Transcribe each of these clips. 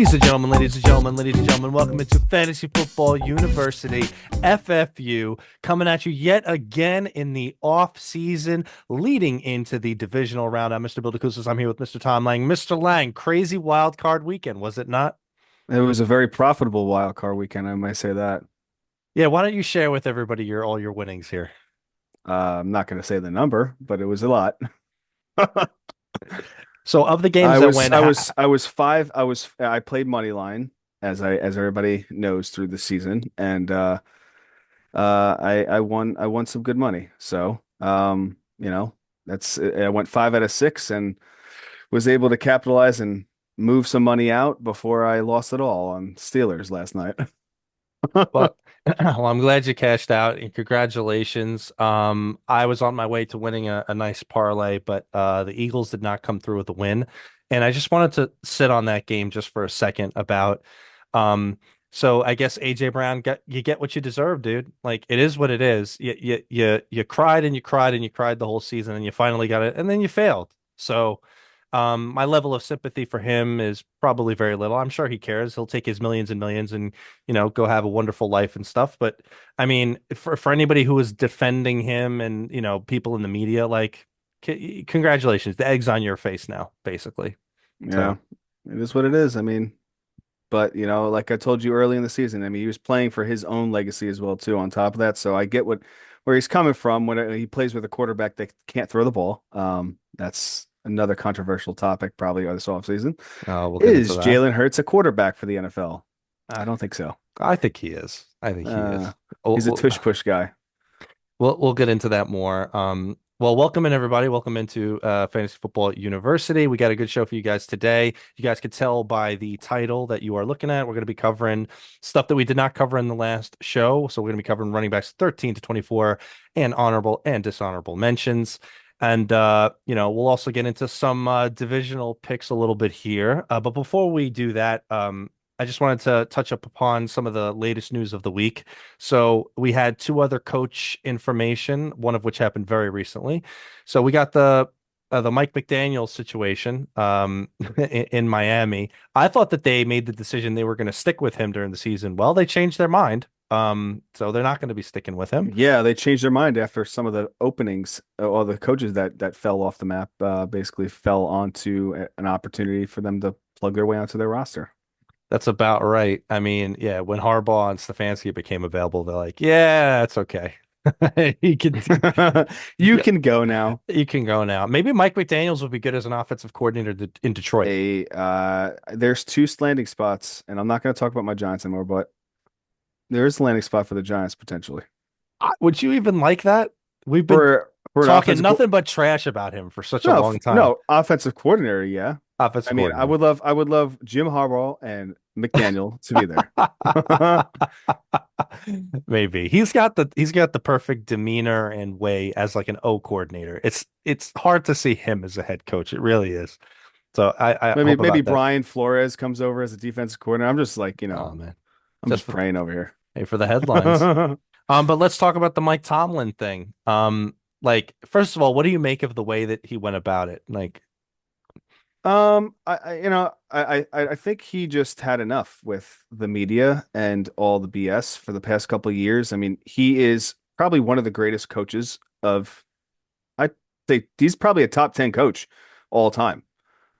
Ladies and gentlemen, welcome into Fantasy Football University, FFU, coming at you yet again in the off season, leading into the divisional round. I'm Mr. Bildacousas. I'm here with Mr. Tom Lang. Mr. Lang, crazy wild card weekend, was it not? It was a very profitable wild card weekend, I might say that. Yeah, why don't you share with everybody all your winnings here? I'm not going to say the number, but it was a lot. So, of the games I that was, went, I was, I was five. I played money line as everybody knows through the season, and I won some good money. So, I went 5 out of 6 and was able to capitalize and move some money out before I lost it all on Steelers last night. well, well, I'm glad you cashed out and congratulations. I was on my way to winning a nice parlay, but the Eagles did not come through with a win. And I just wanted to sit on that game just for a second about um so I guess AJ Brown get what you deserve, dude. Like it is what it is. You cried and you cried and you cried the whole season and you finally got it and then you failed. So my level of sympathy for him is probably very little. I'm sure he cares. He'll take his millions and millions and, go have a wonderful life and stuff. But I mean, for anybody who is defending him and, people in the media, like, congratulations. The egg's on your face now, basically. Yeah, So, it is what it is. I mean, but like I told you early in the season, I mean, he was playing for his own legacy as well too. On top of that, so I get where he's coming from when he plays with a quarterback that can't throw the ball. That's another controversial topic probably this offseason. we'll get into Is that. Jalen Hurts a quarterback for the NFL? I don't think so. I think he is. I think he Uh, is. Oh, he's a tush push guy. we'll get into that more. Well, welcome in everybody. Welcome into Fantasy Football University. We got a good show for you guys today. You guys could tell by the title that you are looking at. We're going to be covering stuff that we did not cover in the last show. So we're going to be covering running backs 13 to 24 and honorable and dishonorable mentions. And we'll also get into some divisional picks a little bit here. But before we do that, I just wanted to touch up upon some of the latest news of the week. So we had two other coach information, one of which happened very recently. So we got the Mike McDaniel situation in Miami. I thought that they made the decision they were going to stick with him during the season. Well, they changed their mind. So they're not going to be sticking with him. Yeah, they changed their mind after some of the openings. All the coaches that fell off the map basically fell onto an opportunity for them to plug their way onto their roster. That's about right. I mean, yeah, when Harbaugh and Stefanski became available, they're like, yeah, it's okay. He can, You yeah, can go now. you can go now. Maybe Mike McDaniels would be good as an offensive coordinator in Detroit. There's two landing spots, and I'm not going to talk about my Giants anymore, but there is a landing spot for the Giants potentially Would you even like that? We've been for an talking offensive. nothing but trash about him for such a No, long time. no, offensive coordinator, yeah. Offensive I mean, coordinator. I would love Jim Harbaugh and McDaniel to be there. Maybe he's got the perfect demeanor and way as like an O coordinator. It's hard to see him as a head coach. It really is. So I Maybe hope maybe about that. Brian Flores comes over as a defensive coordinator. I'm just like, Oh man, I'm just just for praying over here. hey, for the headlines. But let's talk about the Mike Tomlin thing. Like first of all, what do you make of the way that he went about it? Like, I think he just had enough with the media and all the BS for the past couple of years. I mean, he is probably one of the greatest coaches of, I think he's probably a top 10 coach all time.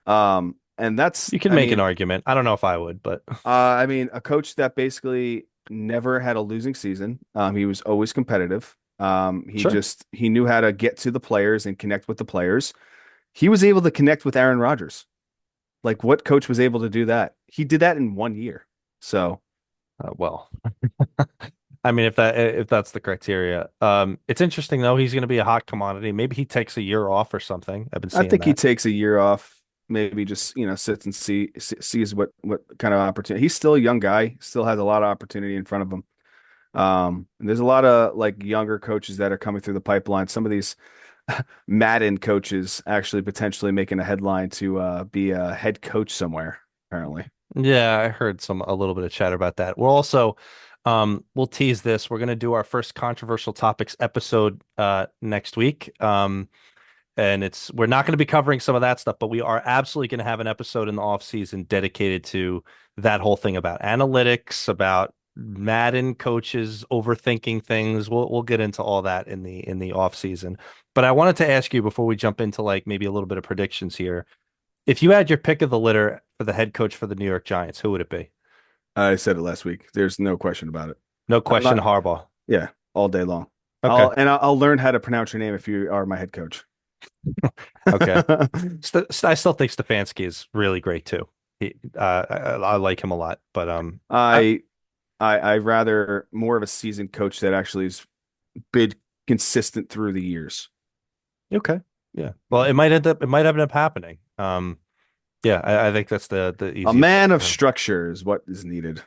And that's, you can make an argument. I don't know if I would, but I mean, a coach that basically never had a losing season. He was always competitive. sure. He knew how to get to the players and connect with the players. He was able to connect with Aaron Rodgers. Like what coach was able to do that? He did that in 1 year. So Well, I mean, if that's the criteria, it's interesting though. He's going to be a hot commodity. Maybe he takes a year off or something. I've been I seeing think he that. takes a year off, maybe just, sits and sees what kind of opportunity. He's still a young guy, still has a lot of opportunity in front of him. And there's a lot of like younger coaches that are coming through the pipeline. Some of these Madden coaches actually potentially making a headline to be a head coach somewhere, apparently. Yeah, I heard a little bit of chatter about that. We're also we'll tease this. We're going to do our first controversial topics episode next week. And we're not going to be covering some of that stuff, but we are absolutely going to have an episode in the off season dedicated to that whole thing about analytics, about Madden coaches overthinking things. We'll get into all that in the off season. But I wanted to ask you before we jump into like maybe a little bit of predictions here. If you had your pick of the litter for the head coach for the New York Giants, who would it be? I said it last week. There's no question about it. No I'm question, not, Harbaugh. yeah, all day long. Okay. I'll learn how to pronounce your name if you are my head coach. Okay. I still think Stefanski is really great too. I like him a lot, but I, I I rather more of a seasoned coach that actually has been consistent through the years. okay, yeah. Well, Yeah. it might end up happening. Yeah, I think that's the A easiest thing man of for him. structure is what is needed.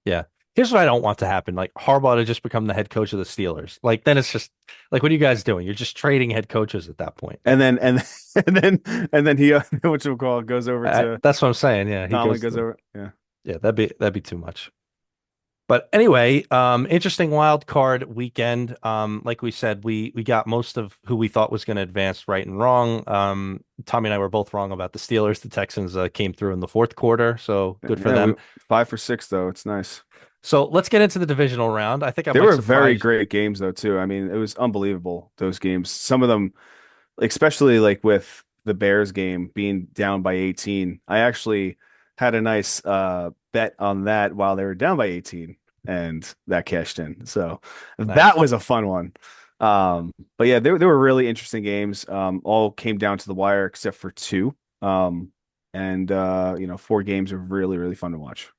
Yeah. Here's what I don't want to happen: like Harbaugh to just become the head coach of the Steelers. Like then it's just like, what are you guys doing? You're just trading head coaches at that point. And and then he what you call goes over to That's what I'm saying. Yeah, he Tomlin goes goes to over. Yeah. yeah. That'd be too much. But anyway, interesting wild card weekend. Like we said, we got most of who we thought was going to advance right and wrong. Tommy and I were both wrong about the Steelers. The Texans came through in the fourth quarter, so good for Yeah, we them. 5 for 6 though. It's nice. So let's get into the divisional round. I think I They might were very surprise you. great games though too. I mean, it was unbelievable those games. Some of them, especially like with the Bears game being down by 18. I actually had a nice bet on that while they were down by 18 and that cashed in. So that Nice. was a fun one. But yeah, they were really interesting games. All came down to the wire except for two. And you know, 4 games are really, really fun to watch.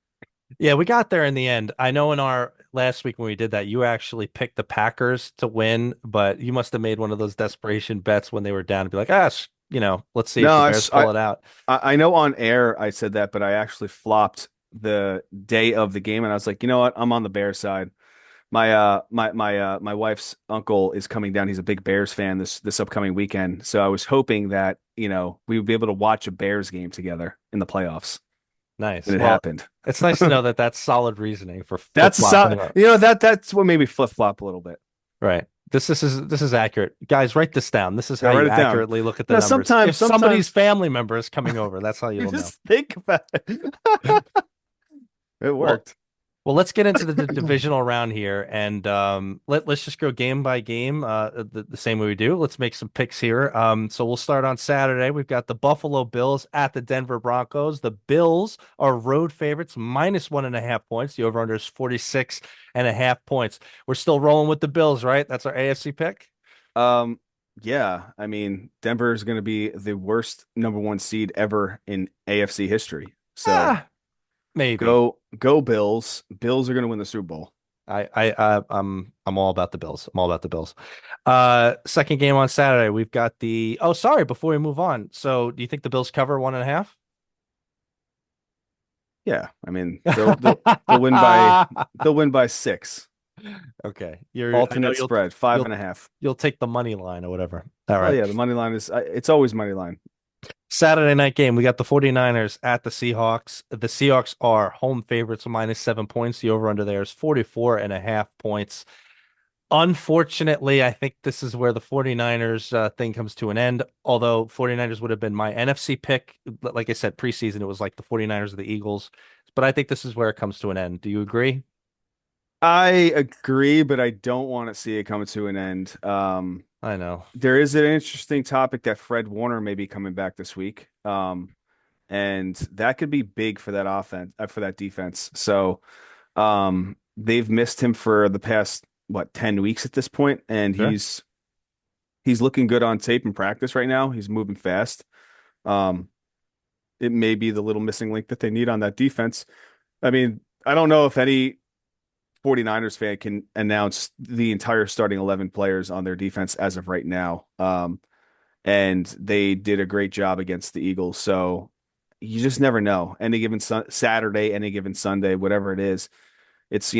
Yeah, we got there in the end. I know in our last week when we did that, you actually picked the Packers to win, but you must have made one of those desperation bets when they were down to be like, let's see No, if the Bears pull it out. I know on air I said that, but I actually flopped the day of the game, and I was like, you know what? I'm on the Bears side. My wife's uncle is coming down. He's a big Bears fan this upcoming weekend, so I was hoping that we would be able to watch a Bears game together in the playoffs, and Nice. it Well, happened. it's nice to know that that's solid reasoning for That's flip-flopping. that's what made me flip flop a little bit. Right. This is accurate. Guys, write this down. This is Yeah, how write you it down. accurately look at the No, numbers. If somebody's sometimes family member is coming over, that's how you you'll know. just think about it. It Well, worked. let's get into the divisional round here, and let's just go game by game, the same way we do. Let's make some picks here. So we'll start on Saturday. We've got the Buffalo Bills at the Denver Broncos. The Bills are road favorites, -1.5 points. The over/under is 46.5 points. We're still rolling with the Bills, right? That's our AFC pick. Um, yeah, I mean, Denver is going to be the worst #1 seed ever in AFC history. So Ah, maybe. go Bills. Bills are going to win the Super Bowl. I'm all about the Bills. I'm all about the Bills. Second game on Saturday, we've got the. Oh, sorry. Before we move on, so do you think the Bills cover 1.5? Yeah, I mean, they'll win by 6. Okay, I know Alternate spread, five you'll and a half. you'll take the money line or whatever. All Oh right. yeah, the money line is it's always money line. Saturday night game, we got the 49ers at the Seahawks. The Seahawks are home favorites, -7 points. The over under there is 44.5 points. Unfortunately, I think this is where the 49ers thing comes to an end. Although 49ers would have been my NFC pick. Like I said, preseason, it was like the 49ers or the Eagles. But I think this is where it comes to an end. Do you agree? I agree, but I don't want to see it come to an end. I know. There is an interesting topic that Fred Warner may be coming back this week. And that could be big for that offense, for that defense. So, they've missed him for the past, what, 10 weeks at this point, and Sure. he's looking good on tape in practice right now. He's moving fast. Um, it may be the little missing link that they need on that defense. I mean, I don't know if any 49ers fan can announce the entire starting 11 players on their defense as of right now. And they did a great job against the Eagles. So you just never know. Any given Saturday, any given Sunday, whatever it is, it's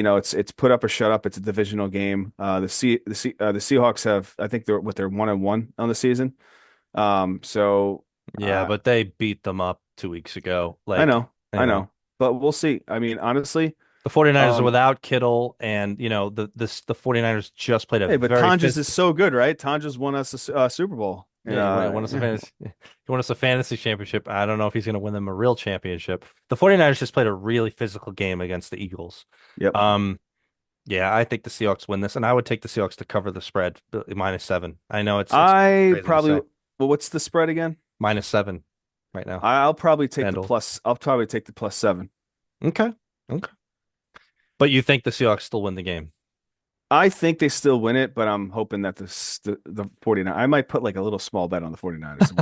put up or shut up. It's a divisional game. The Seahawks have, I think they're 1-1 on the season. So Yeah, uh, but they beat them up 2 weeks ago. I Like, know, you I know, know, but we'll see. I mean, honestly, the 49ers are um, without Kittle, and the 49ers just played a hey, but very Tonjes phys is so good, right? Tonjes won us a Super Bowl. And Yeah, you want us a fantasy, you want us a fantasy championship. I don't know if he's going to win them a real championship. The 49ers just played a really physical game against the Eagles. yep. Um, yeah, I think the Seahawks win this, and I would take the Seahawks to cover the spread, -7. I know it's I crazy to probably say. well, what's the spread again? -7 right now. I'll probably take the FanDuel. plus. I'll probably take the +7. Okay. Okay. But you think the Seahawks still win the game? I think they still win it, but I'm hoping that the 49. I might put like a little small bet on the 49ers to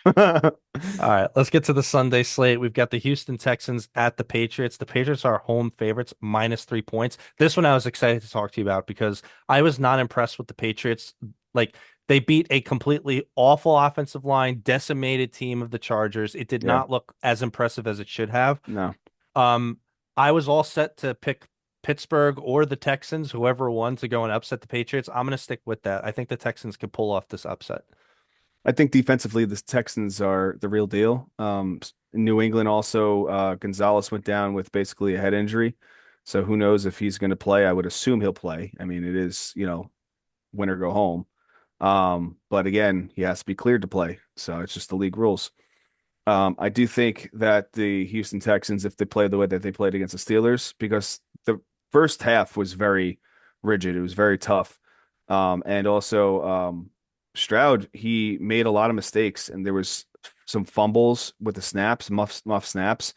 win. All right, let's get to the Sunday slate. We've got the Houston Texans at the Patriots. The Patriots are home favorites, -3 points. This one I was excited to talk to you about because I was not impressed with the Patriots. Like they beat a completely awful offensive line, decimated team of the Chargers. It did Yeah, not look as impressive as it should have. no. Um, I was all set to pick Pittsburgh or the Texans, whoever won, to go and upset the Patriots. I'm going to stick with that. I think the Texans can pull off this upset. I think defensively, the Texans are the real deal. In New England also, Gonzalez went down with basically a head injury. So who knows if he's going to play? I would assume he'll play. I mean, it is, win or go home. But again, he has to be cleared to play. So it's just the league rules. I do think that the Houston Texans, if they play the way that they played against the Steelers, because the first half was very rigid, it was very tough. And also Stroud, he made a lot of mistakes, and there was some fumbles with the snaps, muff snaps,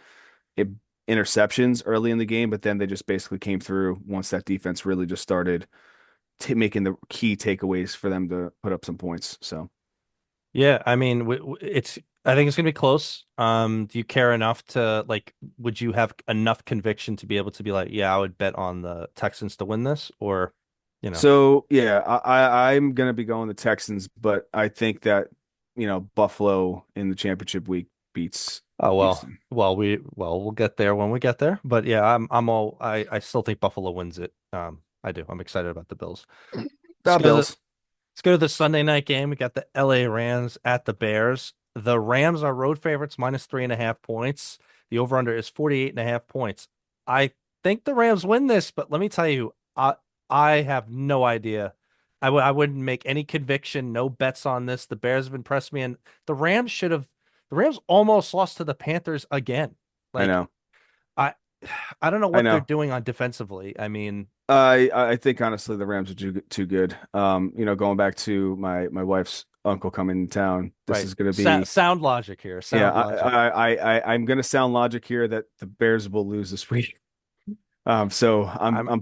it, interceptions early in the game, but then they just basically came through once that defense really just started making the key takeaways for them to put up some points. So. Yeah, I mean, it's. I think it's gonna be close. Do you care enough to like? Would you have enough conviction to be able to be like, yeah, I would bet on the Texans to win this, or, you know? So yeah, I'm gonna be going the Texans, but I think that Buffalo in the championship week beats Oh Houston. we'll get there when we get there. But yeah, I still think Buffalo wins it. I do. I'm excited about the Bills. Let's go to the Bills. Let's go to the Sunday night game. We got the LA Rams at the Bears. The Rams are road favorites, -3.5 points. The over-under is 48.5 points. I think the Rams win this, but let me tell you, I have no idea. I wouldn't make any conviction, no bets on this. The Bears have impressed me, and the Rams should have. The Rams almost lost to the Panthers again. I Like know. I, I don't know I what they're know. doing on defensively. I mean, I think honestly the Rams are too good. Going back to my wife's uncle coming to town, this right? is gonna be Sound logic here. yeah. Sound logic. I'm gonna sound logic here that the Bears will lose this week. So I'm I'm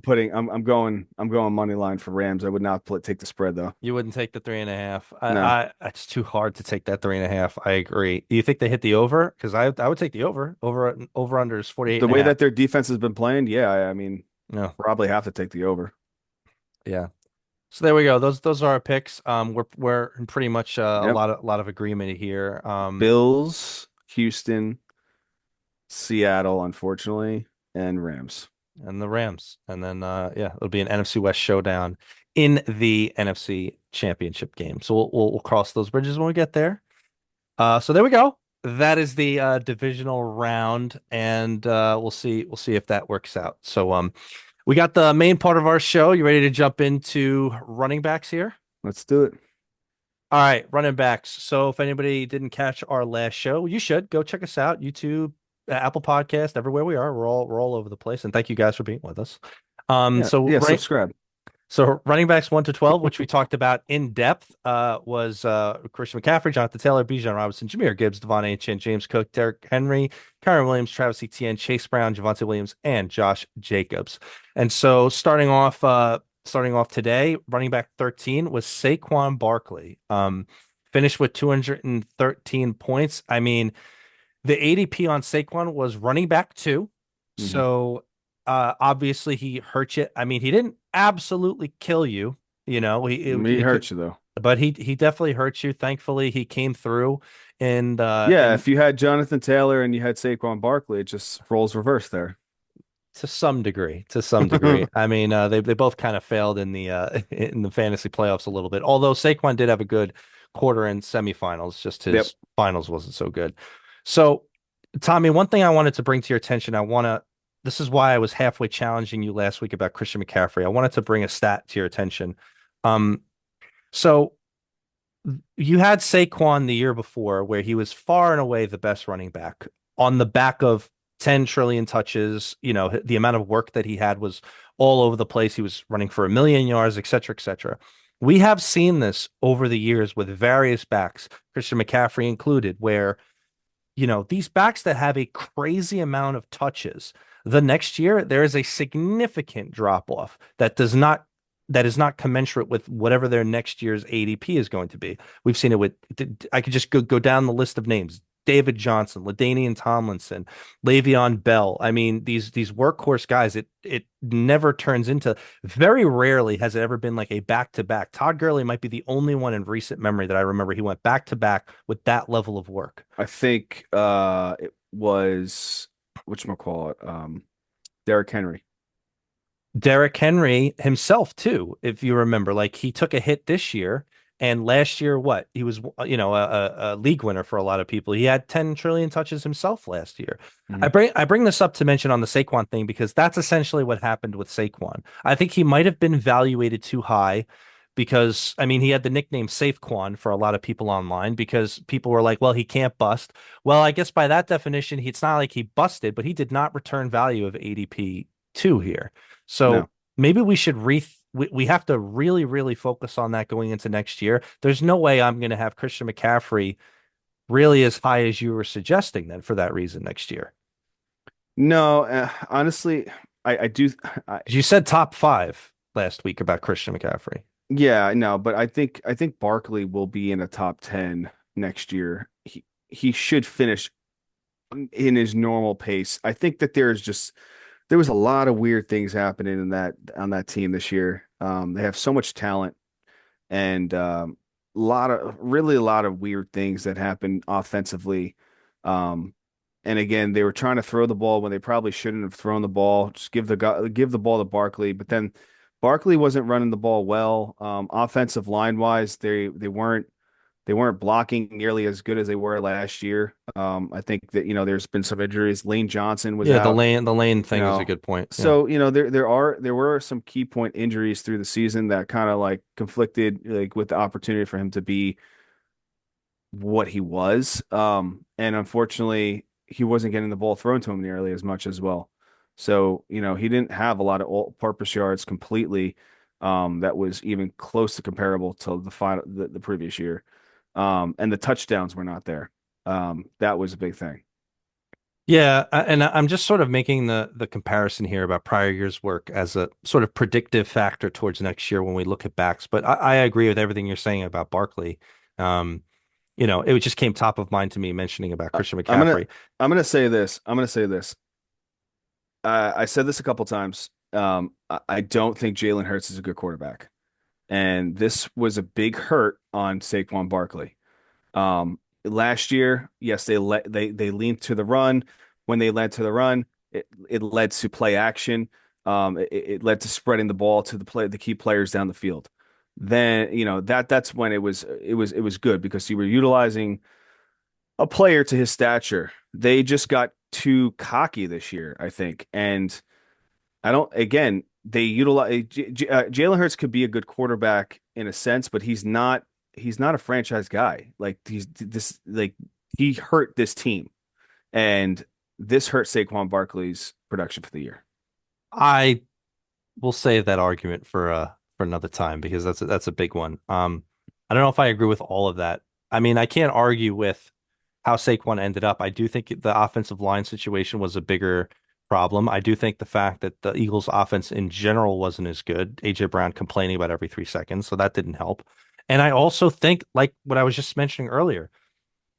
going money line for Rams. I would not take the spread though. You wouldn't take the 3.5. No. It's too hard to take that 3.5. I agree. Do you think they hit the over? Because I would take the over. Over under is 48 The and a way half. that their defense has been playing, yeah, I mean, No. probably have to take the over. Yeah. So there we go. Those are our picks. We're in pretty much a Yep. lot of agreement here. Bills, Houston, Seattle, unfortunately, and Rams. And the Rams. And then yeah, it'll be an NFC West showdown in the NFC Championship game. So we'll cross those bridges when we get there. So there we go. That is the divisional round, and we'll see if that works out. So we got the main part of our show. You ready to jump into running backs here? Let's do it. All right, running backs. So if anybody didn't catch our last show, you should go check us out. YouTube, Apple Podcast, everywhere we are. We're all over the place. And thank you guys for being with us. Yeah, So yeah, right. subscribe. So running backs 1 to 12, which we talked about in depth, was Christian McCaffrey, Jonathan Taylor, Bijan Robinson, Jahmyr Gibbs, Devon Achane, James Cook, Derrick Henry, Kyron Williams, Travis Etienne, Chase Brown, Javonte Williams, and Josh Jacobs. And so starting off today, running back 13 was Saquon Barkley. Finished with 213 points. I mean, the ADP on Saquon was running back 2. Hmm. So obviously he hurt you. I mean, he didn't absolutely kill you, Me hurt you though. but he definitely hurt you. Thankfully, he came through and Yeah, if you had Jonathan Taylor and you had Saquon Barkley, it just rolls reverse there. to some degree, to some degree. I mean, they both kind of failed in the in the fantasy playoffs a little bit. Although Saquon did have a good quarter and semifinals, just Yep. his finals wasn't so good. So, Tommy, one thing I wanted to bring to your attention, this is why I was halfway challenging you last week about Christian McCaffrey. I wanted to bring a stat to your attention. Um, so You had Saquon the year before, where he was far and away the best running back on the back of 10 trillion touches. The amount of work that he had was all over the place. He was running for 1 million yards, et cetera, et cetera. We have seen this over the years with various backs, Christian McCaffrey included, where these backs that have a crazy amount of touches, the next year there is a significant drop off that is not commensurate with whatever their next year's ADP is going to be. We've seen it with I could just go down the list of names. David Johnson, LaDainian Tomlinson, Le'Veon Bell. I mean, these workhorse guys, it never turns into very rarely has it ever been like a back to back. Todd Gurley might be the only one in recent memory that I remember he went back to back with that level of work. I think it was whatchamacallit, Derrick Henry. Derrick Henry himself too, if you remember, like he took a hit this year, and last year, what he was, a league winner for a lot of people. He had 10 trillion touches himself last year. I Mhm. bring this up to mention on the Saquon thing because that's essentially what happened with Saquon. I think he might have been valuated too high because I mean he had the nickname Safequan for a lot of people online because people were like, well, he can't bust. Well, I guess by that definition, it's not like he busted, but he did not return value of ADP two here. So No. maybe we should we have to really, really focus on that going into next year. There's no way I'm going to have Christian McCaffrey really as high as you were suggesting then for that reason next year. No, honestly, I do. I, 'Cause you said top five last week about Christian McCaffrey. yeah, no, but I think Barkley will be in a top 10 next year. He should finish in his normal pace. I think that there was a lot of weird things happening in that on that team this year. They have so much talent and a lot of weird things that happen offensively. Um, and again, they were trying to throw the ball when they probably shouldn't have thrown the ball. Just give the ball to Barkley, but then Barkley wasn't running the ball well. Offensive line wise, they weren't blocking nearly as good as they were last year. I think that there's been some injuries. Lane Johnson was Yeah, out. the lane You thing is a know, good point. Yeah. so there were some key point injuries through the season that kind of like conflicted like with the opportunity for him to be what he was. And unfortunately, he wasn't getting the ball thrown to him nearly as much as well. So, he didn't have a lot of all-purpose yards completely, that was even close to comparable to the previous year. And the touchdowns were not there. That was a big thing. Yeah, and I'm just sort of making the comparison here about prior year's work as a sort of predictive factor towards next year when we look at backs. But I agree with everything you're saying about Barkley. Um, it just came top of mind to me mentioning about Uh, Christian I'm gonna McCaffrey. I'm gonna say this. I'm gonna say this. I said this a couple times. I don't think Jalen Hurts is a good quarterback, and this was a big hurt on Saquon Barkley. Last year, yes, they leaned to the run. When they led to the run, it led to play action. It led to spreading the ball to the key players down the field. Then that's when it was good because you were utilizing a player to his stature. They just got too cocky this year, I think, and I don't. Again, they utilize Jalen Hurts could be a good quarterback in a sense, but he's not. He's not a franchise guy. Like he hurt this team, and this hurt Saquon Barkley's production for the year. I will save that argument for another time because that's a big one. I don't know if I agree with all of that. I mean, I can't argue with how Saquon ended up. I do think the offensive line situation was a bigger problem. I do think the fact that the Eagles' offense in general wasn't as good. AJ Brown complaining about every 3 seconds, so that didn't help. And I also think, like what I was just mentioning earlier,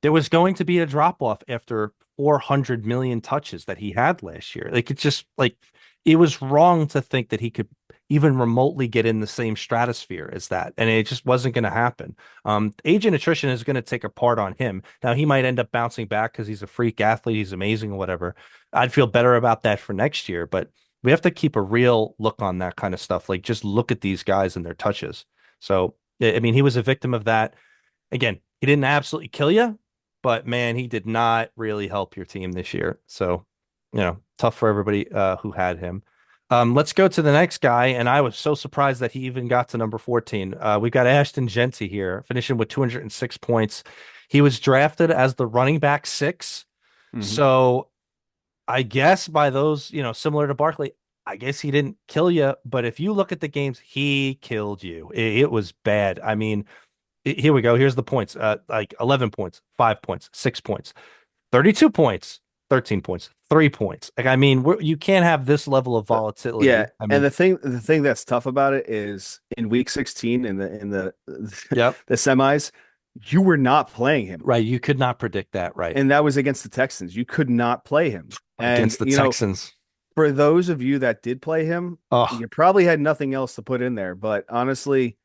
there was going to be a drop off after 400 million touches that he had last year. Like it's just like it was wrong to think that he could even remotely get in the same stratosphere as that. And it just wasn't going to happen. Age and attrition is going to take a part on him. Now he might end up bouncing back because he's a freak athlete, he's amazing or whatever. I'd feel better about that for next year, but we have to keep a real look on that kind of stuff. Like just look at these guys and their touches. So I mean, he was a victim of that. Again, he didn't absolutely kill you, but man, he did not really help your team this year. So, tough for everybody who had him. Let's go to the next guy, and I was so surprised that he even got to number 14. We've got Ashton Genty here, finishing with 206 points. He was drafted as the running back six. Hmm. So I guess by those, similar to Barkley, I guess he didn't kill you. But if you look at the games, he killed you. It was bad. I mean, here we go. Here's the points. Like 11 points, 5 points, 6 points, 32 points, 13 points, 3 points. Like, I mean, you can't have this level of Yeah, volatility. I and mean, the thing that's tough about it is in week 16 in the yep, the semis, you were not playing him. right. You could not predict that, right? And that was against the Texans. You could not play him. And Against the Texans. for those of you that did play him, Oh, you probably had nothing else to put in there. But honestly,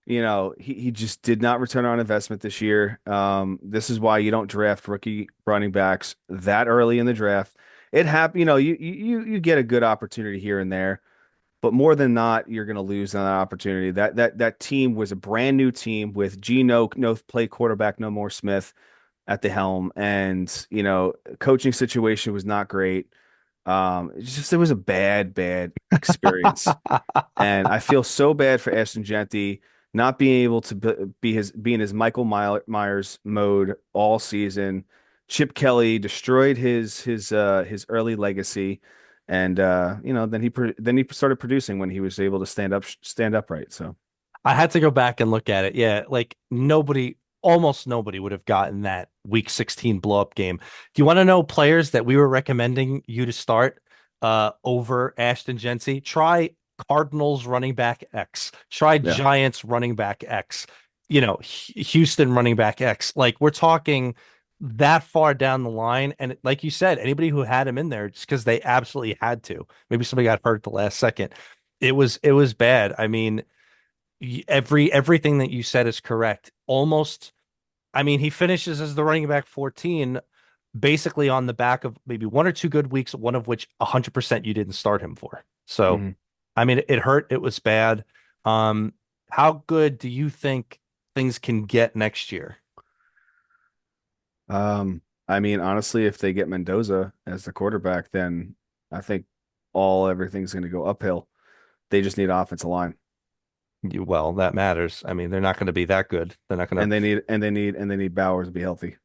he just did not return on investment this year. This is why you don't draft rookie running backs that early in the draft. It happened, you get a good opportunity here and there, but more than not, you're going to lose on that opportunity. That team was a brand new team with Geno, no play quarterback, no more Smith at the helm, and coaching situation was not great. It was a bad experience. And I feel so bad for Ashton Genty not being able to be in his Michael Myers mode all season. Chip Kelly destroyed his early legacy, and then he started producing when he was able to stand upright. So I had to go back and look at it. Yeah, like almost nobody would have gotten that week 16 blow up game. Do you want to know players that we were recommending you to start over Ashton Genty? Try Cardinals running back X. Try yeah, Giants running back X. Houston running back X. Like we're talking that far down the line. And like you said, anybody who had him in there just because they absolutely had to. Maybe somebody got hurt at the last second. It was bad. I mean, everything that you said is correct. Almost, I mean, he finishes as the running back 14, basically on the back of maybe one or two good weeks, one of which 100% you didn't start him for. So, hmm I mean, it hurt. It was bad. Um, how good do you think things can get next year? I mean, honestly, if they get Mendoza as the quarterback, then I think everything's going to go uphill. They just need offensive line. Well, that matters. I mean, they're not going to be that good. They're not going to, And they need Bowers to be healthy.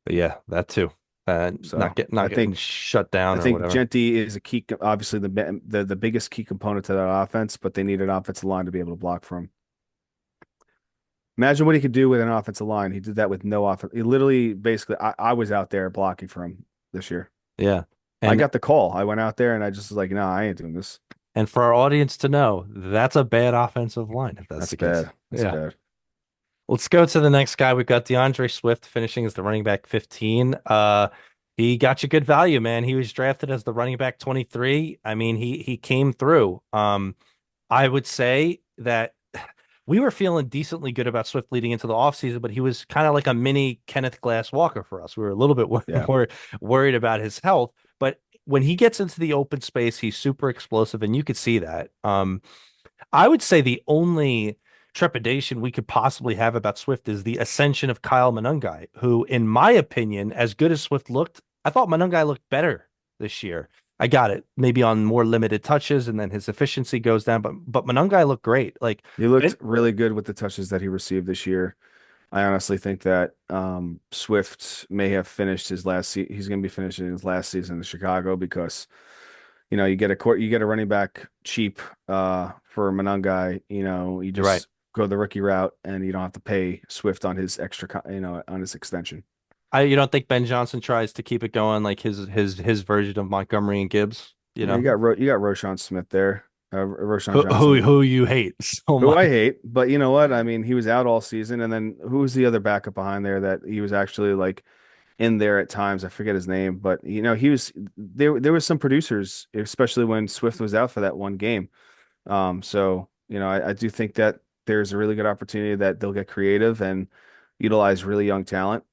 but yeah, that too. So Not I getting think shut I down or think whatever. Genty is a key, obviously the biggest key component to that offense, but they need an offensive line to be able to block for him. Imagine what he could do with an offensive line. He did that with no offense. He literally, basically, I was out there blocking for him this year. Yeah. I And got the call. I went out there and I just was like, no, I ain't doing this. And for our audience to know, that's a bad offensive line, if that's That's the case. bad. That's Yeah. bad. Let's go to the next guy. We've got DeAndre Swift finishing as the running back 15. He got you good value, man. He was drafted as the running back 23. I mean, he came through. I would say that we were feeling decently good about Swift leading into the offseason, but he was kind of like a mini Kenneth Glass Walker for us. We were a little bit Yeah. more worried about his health, but when he gets into the open space, he's super explosive, and you could see that. I would say the only trepidation we could possibly have about Swift is the ascension of Kyle Monangai, who, in my opinion, as good as Swift looked, I thought Monangai looked better this year. I got it, maybe on more limited touches, and then his efficiency goes down. But Monangai looked great. Like, He looked Ben, really good with the touches that he received this year. I honestly think that Swift may have finished his he's going to be finishing his last season in Chicago because you get a running back cheap for Monangai, you you're right. just go the rookie route and you don't have to pay Swift on his on his extension. You don't think Ben Johnson tries to keep it going like his version of Montgomery and Gibbs? You Yeah, know, You got Roshan Smith there, Roshan who who, Johnson, who you hate so who I much. hate, but you know what? I mean, he was out all season, and then who was the other backup behind there that he was actually like in there at times? I forget his name, but he was there. There was some producers, especially when Swift was out for that one game. So I do think that there's a really good opportunity that they'll get creative and utilize really young talent,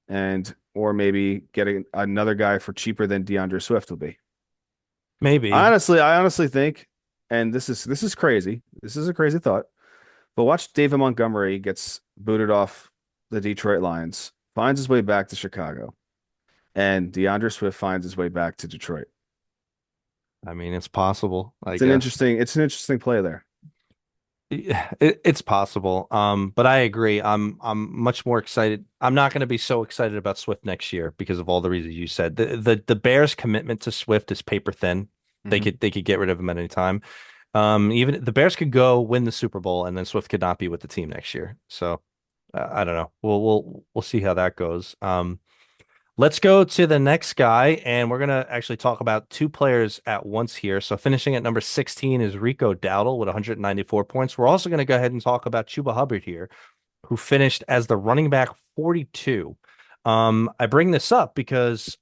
and or maybe getting another guy for cheaper than DeAndre Swift will be. Maybe. I honestly think, and this is crazy. This is a crazy thought, but watch David Montgomery gets booted off the Detroit Lions, finds his way back to Chicago, and DeAndre Swift finds his way back to Detroit. I mean, it's possible, I It's an guess. interesting play there. Yeah, it's possible. But I agree. I'm much more excited. I'm not going to be so excited about Swift next year because of all the reasons you said. The Bears' commitment to Swift is paper thin. Hmm. They could get rid of him at any time. Even the Bears could go win the Super Bowl and then Swift could not be with the team next year. So I don't know. We'll see how that goes. Let's go to the next guy, and we're gonna actually talk about two players at once here. So finishing at number 16 is Rico Dowdle with 194 points. We're also gonna go ahead and talk about Chuba Hubbard here, who finished as the running back 42. I bring this up because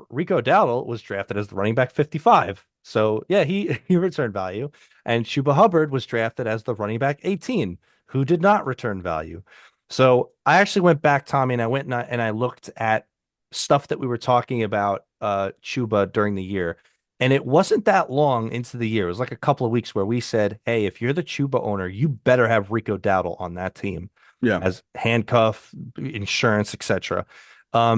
Rico Dowdle was drafted as the running back 55. So yeah, he returned value, and Chuba Hubbard was drafted as the running back 18, who did not return value. So I actually went back, Tommy, and I looked at stuff that we were talking about Chuba during the year. And it wasn't that long into the year. It was like a couple of weeks where we said, hey, if you're the Chuba owner, you better have Rico Dowdle on that team Yeah. as handcuff, insurance, etc.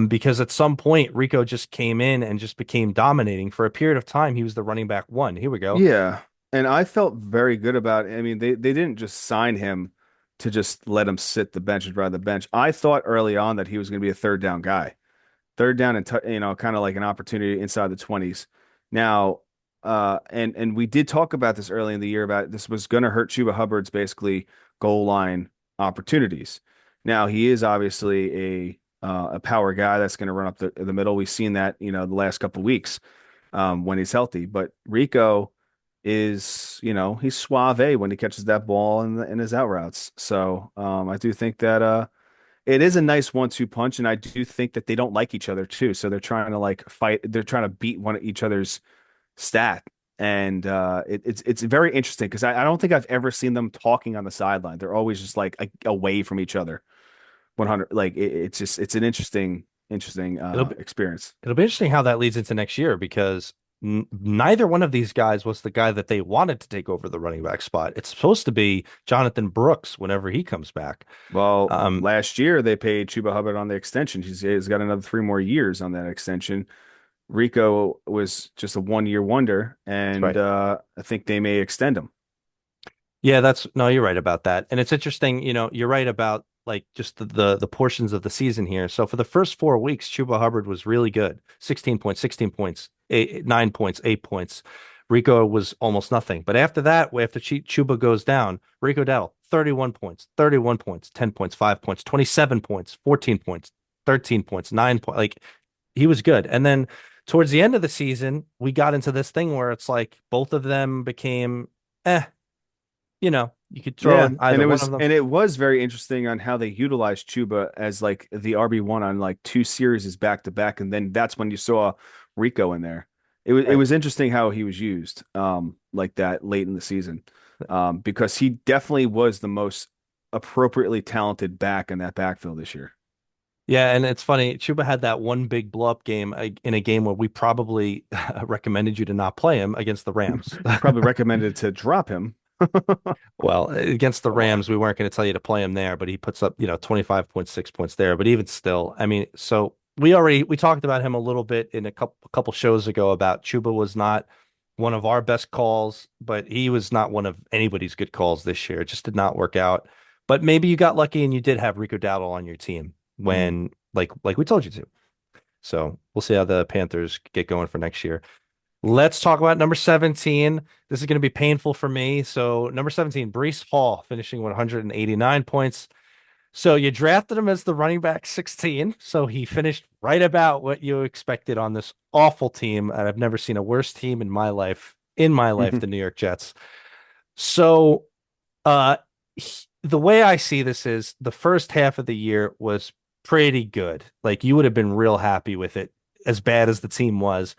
Because at some point, Rico just came in and just became dominating. For a period of time, he was the running back one. Here we go. Yeah. And I felt very good about it. I mean, they didn't just sign him to just let him sit the bench and ride the bench. I thought early on that he was going to be a third down guy. Third down and kind of like an opportunity inside the 20s. Now, and we did talk about this early in the year about this was going to hurt Chuba Hubbard's basically goal line opportunities. Now, he is obviously a power guy that's going to run up the middle. We've seen that, the last couple of weeks when he's healthy. But Rico is, he's suave when he catches that ball in his out routes. So I do think that it is a nice 1-2 punch, and I do think that they don't like each other too. So they're trying to like fight. They're trying to beat one of each other's stat, and it's very interesting because I don't think I've ever seen them talking on the sideline. They're always just like away from each other. 100, like it's an interesting It'll be experience. it'll be interesting how that leads into next year because neither one of these guys was the guy that they wanted to take over the running back spot. It's supposed to be Jonathan Brooks whenever he comes back. Well, Um, last year they paid Chuba Hubbard on the extension. He's got another 3 more years on that extension. Rico was just a 1 year wonder, and right. I think they may extend him. Yeah, that's no, you're right about that. And it's interesting, you're right about like just the portions of the season here. So for the first 4 weeks, Chuba Hubbard was really good. 16 points, 16 points, 9 points, 8 points. Rico was almost nothing. But after that, after Chuba goes down, Rico Dowdle, 31 points, 10 points, 5 points, 27 points, 14 points, 13 points, 9 points. Like he was good. And then towards the end of the season, we got into this thing where it's like both of them became eh, you could throw Yeah, in either one of them. and it was very interesting on how they utilized Chuba as like the RB1 on like two series back to back, and then that's when you saw Rico in there. It Right. was interesting how he was used like that late in the season because he definitely was the most appropriately talented back in that backfield this year. Yeah, and it's funny. Chuba had that one big blow up game in a game where we probably recommended you to not play him against the Rams. Probably recommended to drop him. Well, against the Rams, we weren't going to tell you to play him there, but he puts up, 25.6 points there. But even still, I mean, so we talked about him a little bit in a couple shows ago about Chuba was not one of our best calls, but he was not one of anybody's good calls this year. It just did not work out. But maybe you got lucky and you did have Rico Dowdle on your team Mhm. when like we told you to. So we'll see how the Panthers get going for next year. Let's talk about number 17. This is going to be painful for me. So, number 17, Breece Hall finishing 189 points. So, you drafted him as the running back 16. So, he finished right about what you expected on this awful team. And I've never seen a worse team in my life, the New York Jets. So, uh, the way I see this is the first half of the year was pretty good. Like, you would have been real happy with it, as bad as the team was.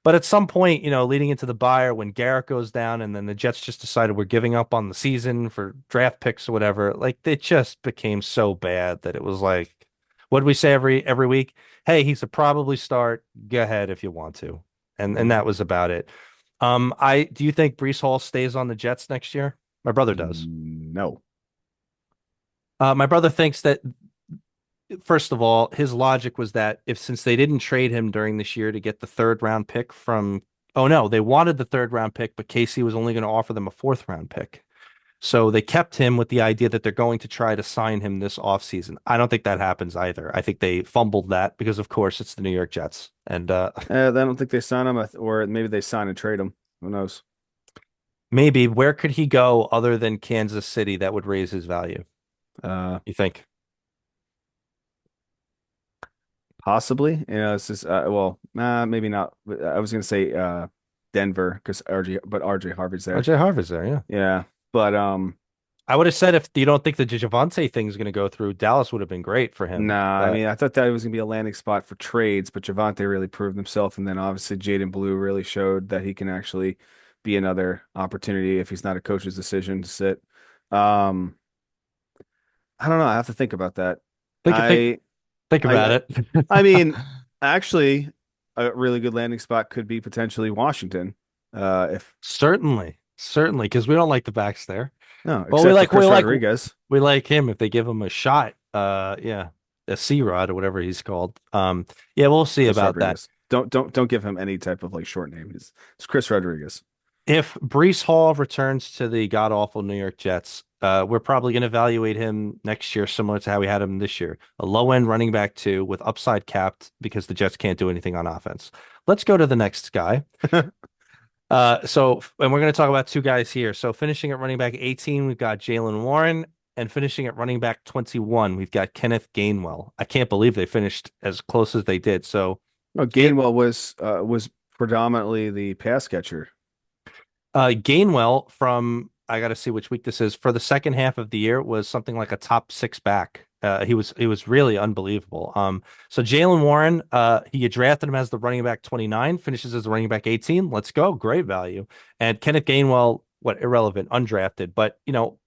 But at some point, leading into the bye or when Garrett goes down and then the Jets just decided we're giving up on the season for draft picks or whatever, like it just became so bad that it was like, what do we say every week? Hey, he's a probably start. Go ahead if you want to. And Mhm. that was about it. I do you think Breece Hall stays on the Jets next year? My brother does. No. My brother thinks that first of all, his logic was that if since they didn't trade him during this year to get the third round pick from Oh no, they wanted the third round pick, but KC was only going to offer them a fourth round pick. So they kept him with the idea that they're going to try to sign him this offseason. I don't think that happens either. I think they fumbled that because, of course, it's the New York Jets. And I don't think they sign him, or maybe they sign and trade him. Who knows? maybe where could he go other than Kansas City that would raise his value? Uh, You think? Possibly. It's just maybe not. I was gonna say Denver because RJ Harvey's there. RJ Harvey's there, yeah. Yeah, but I would have said if you don't think the Javante thing is going to go through, Dallas would have been great for him. nah. I But mean, I thought that was gonna be a landing spot for trades, but Javante really proved himself, and then obviously Jaden Blue really showed that he can actually be another opportunity if he's not a coach's decision to sit. Um, I don't know. I have to think about that. think think I think about I it. I mean, actually, a really good landing spot could be potentially Washington. If Certainly, certainly, because we don't like the backs there. No, Well, except for Chris Rodriguez. we like him if they give him a shot. Yeah, a C Rod or whatever he's called. Yeah, we'll see Chris about that. Rodriguez. Don't give him any type of like short name. It's Chris Rodriguez. If Brees Hall returns to the god awful New York Jets, we're probably going to evaluate him next year, similar to how we had him this year. A low end running back two with upside capped because the Jets can't do anything on offense. Let's go to the next guy. And we're going to talk about two guys here. So finishing at running back 18, we've got Jalen Warren, and finishing at running back 21, we've got Kenneth Gainwell. I can't believe they finished as close as they did. So, No, Ga- Gainwell was predominantly the pass catcher. Gainwell from I got to see which week this is for the second half of the year was something like a top six back. He was really unbelievable. So Jalen Warren, you drafted him as the running back 29, finishes as the running back 18. Let's go, great value. And Kenneth Gainwell, what irrelevant, undrafted, but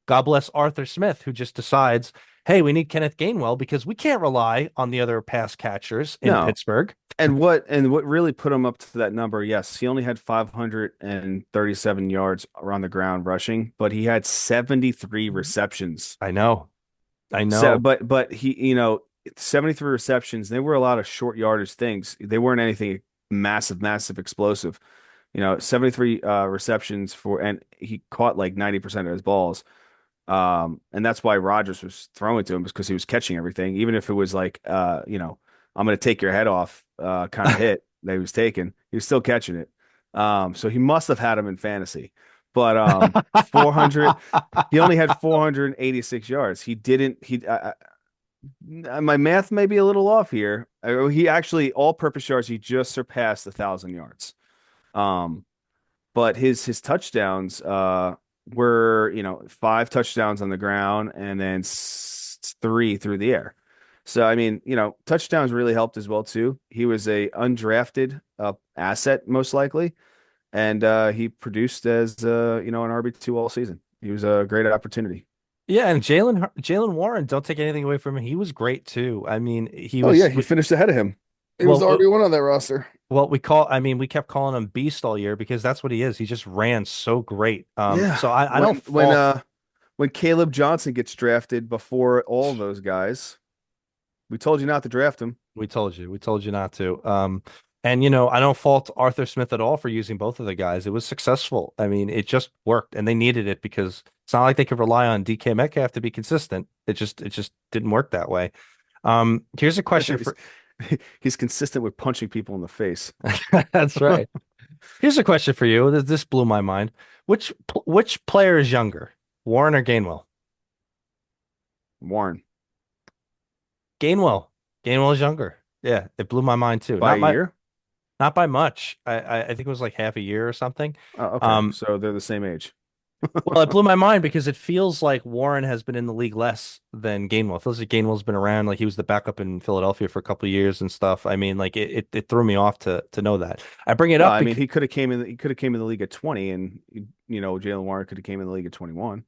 God bless Arthur Smith, who just decides, hey, we need Kenneth Gainwell because we can't rely on the other pass catchers in No. Pittsburgh. And what really put him up to that number, yes, he only had 537 yards around the ground rushing, but he had 73 receptions. I know, I So, know. but he, 73 receptions, they were a lot of short yardage things. They weren't anything massive, explosive. 73 receptions and he caught like 90% of his balls. And that's why Rodgers was throwing to him because he was catching everything, even if it was like, I'm going to take your head off, kind of hit that he was taking. He was still catching it. So he must have had him in fantasy, but 400. He only had 486 yards. He didn't. My math may be a little off here. He actually all-purpose yards. He just surpassed 1,000 yards. Um, but his touchdowns were five touchdowns on the ground and then three through the air. So I mean, touchdowns really helped as well too. He was a undrafted asset most likely, and he produced as an RB2 all season. He was a great opportunity. Yeah, and Jalen Warren, don't take anything away from him. He was great too. I mean, he Oh was yeah, he finished ahead of him. He was well, the RB1 on that roster. I mean, we kept calling him Beast all year because that's what he is. He just ran so great. Yeah. So I don't When when fault. uh when Caleb Johnson gets drafted before all those guys, we told you not to draft him. We told you not to. And I don't fault Arthur Smith at all for using both of the guys. It was successful. I mean, it just worked, and they needed it because it's not like they could rely on DK Metcalf to be consistent. It just didn't work that way. Here's a question he's, for. he's consistent with punching people in the face. That's right. Here's a question for you. This blew my mind. Which player is younger, Warren or Gainwell? Warren Gainwell. Gainwell is younger. Yeah, it blew my mind too. by a year. Not by much. I think it was like half a year or something. Oh, okay. Um, So they're the same age. well, it blew my mind because it feels like Warren has been in the league less than Gainwell. It feels like Gainwell's been around, like he was the backup in Philadelphia for a couple of years and stuff. I mean, like it threw me off to know that. I bring it Well, up I mean, because he could have came in the league at 20, and Jalen Warren could have came in the league at 21.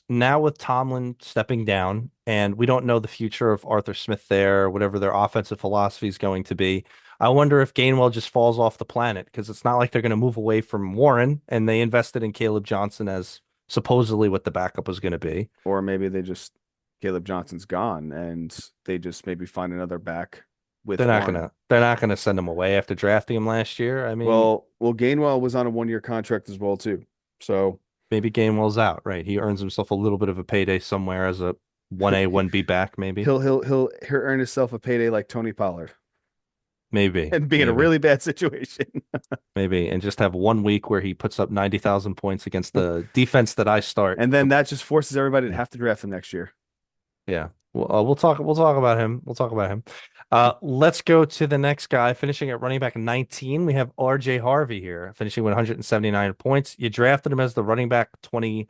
now with Tomlin stepping down, and we don't know the future of Arthur Smith there, whatever their offensive philosophy is going to be. I wonder if Gainwell just falls off the planet because it's not like they're going to move away from Warren, and they invested in Caleb Johnson as supposedly what the backup was going to be. Or maybe they just Caleb Johnson's gone, and they just maybe find another back with Arm. They're not gonna send him away after drafting him last year. I mean, Well, Gainwell was on a 1 year contract as well too. So maybe Gainwell's out, right? He earns himself a little bit of a payday somewhere as a 1A, 1B back, maybe. he'll earn himself a payday like Tony Pollard Maybe, and be in a maybe, really bad situation. maybe, and just have 1 week where he puts up 90,000 points against the defense that I start. And then that just forces everybody to Yeah. have to draft him next year. Yeah. We'll talk about him. We'll talk about him. Let's go to the next guy, finishing at running back 19. We have RJ Harvey here, finishing with 179 points. You drafted him as the running back 22.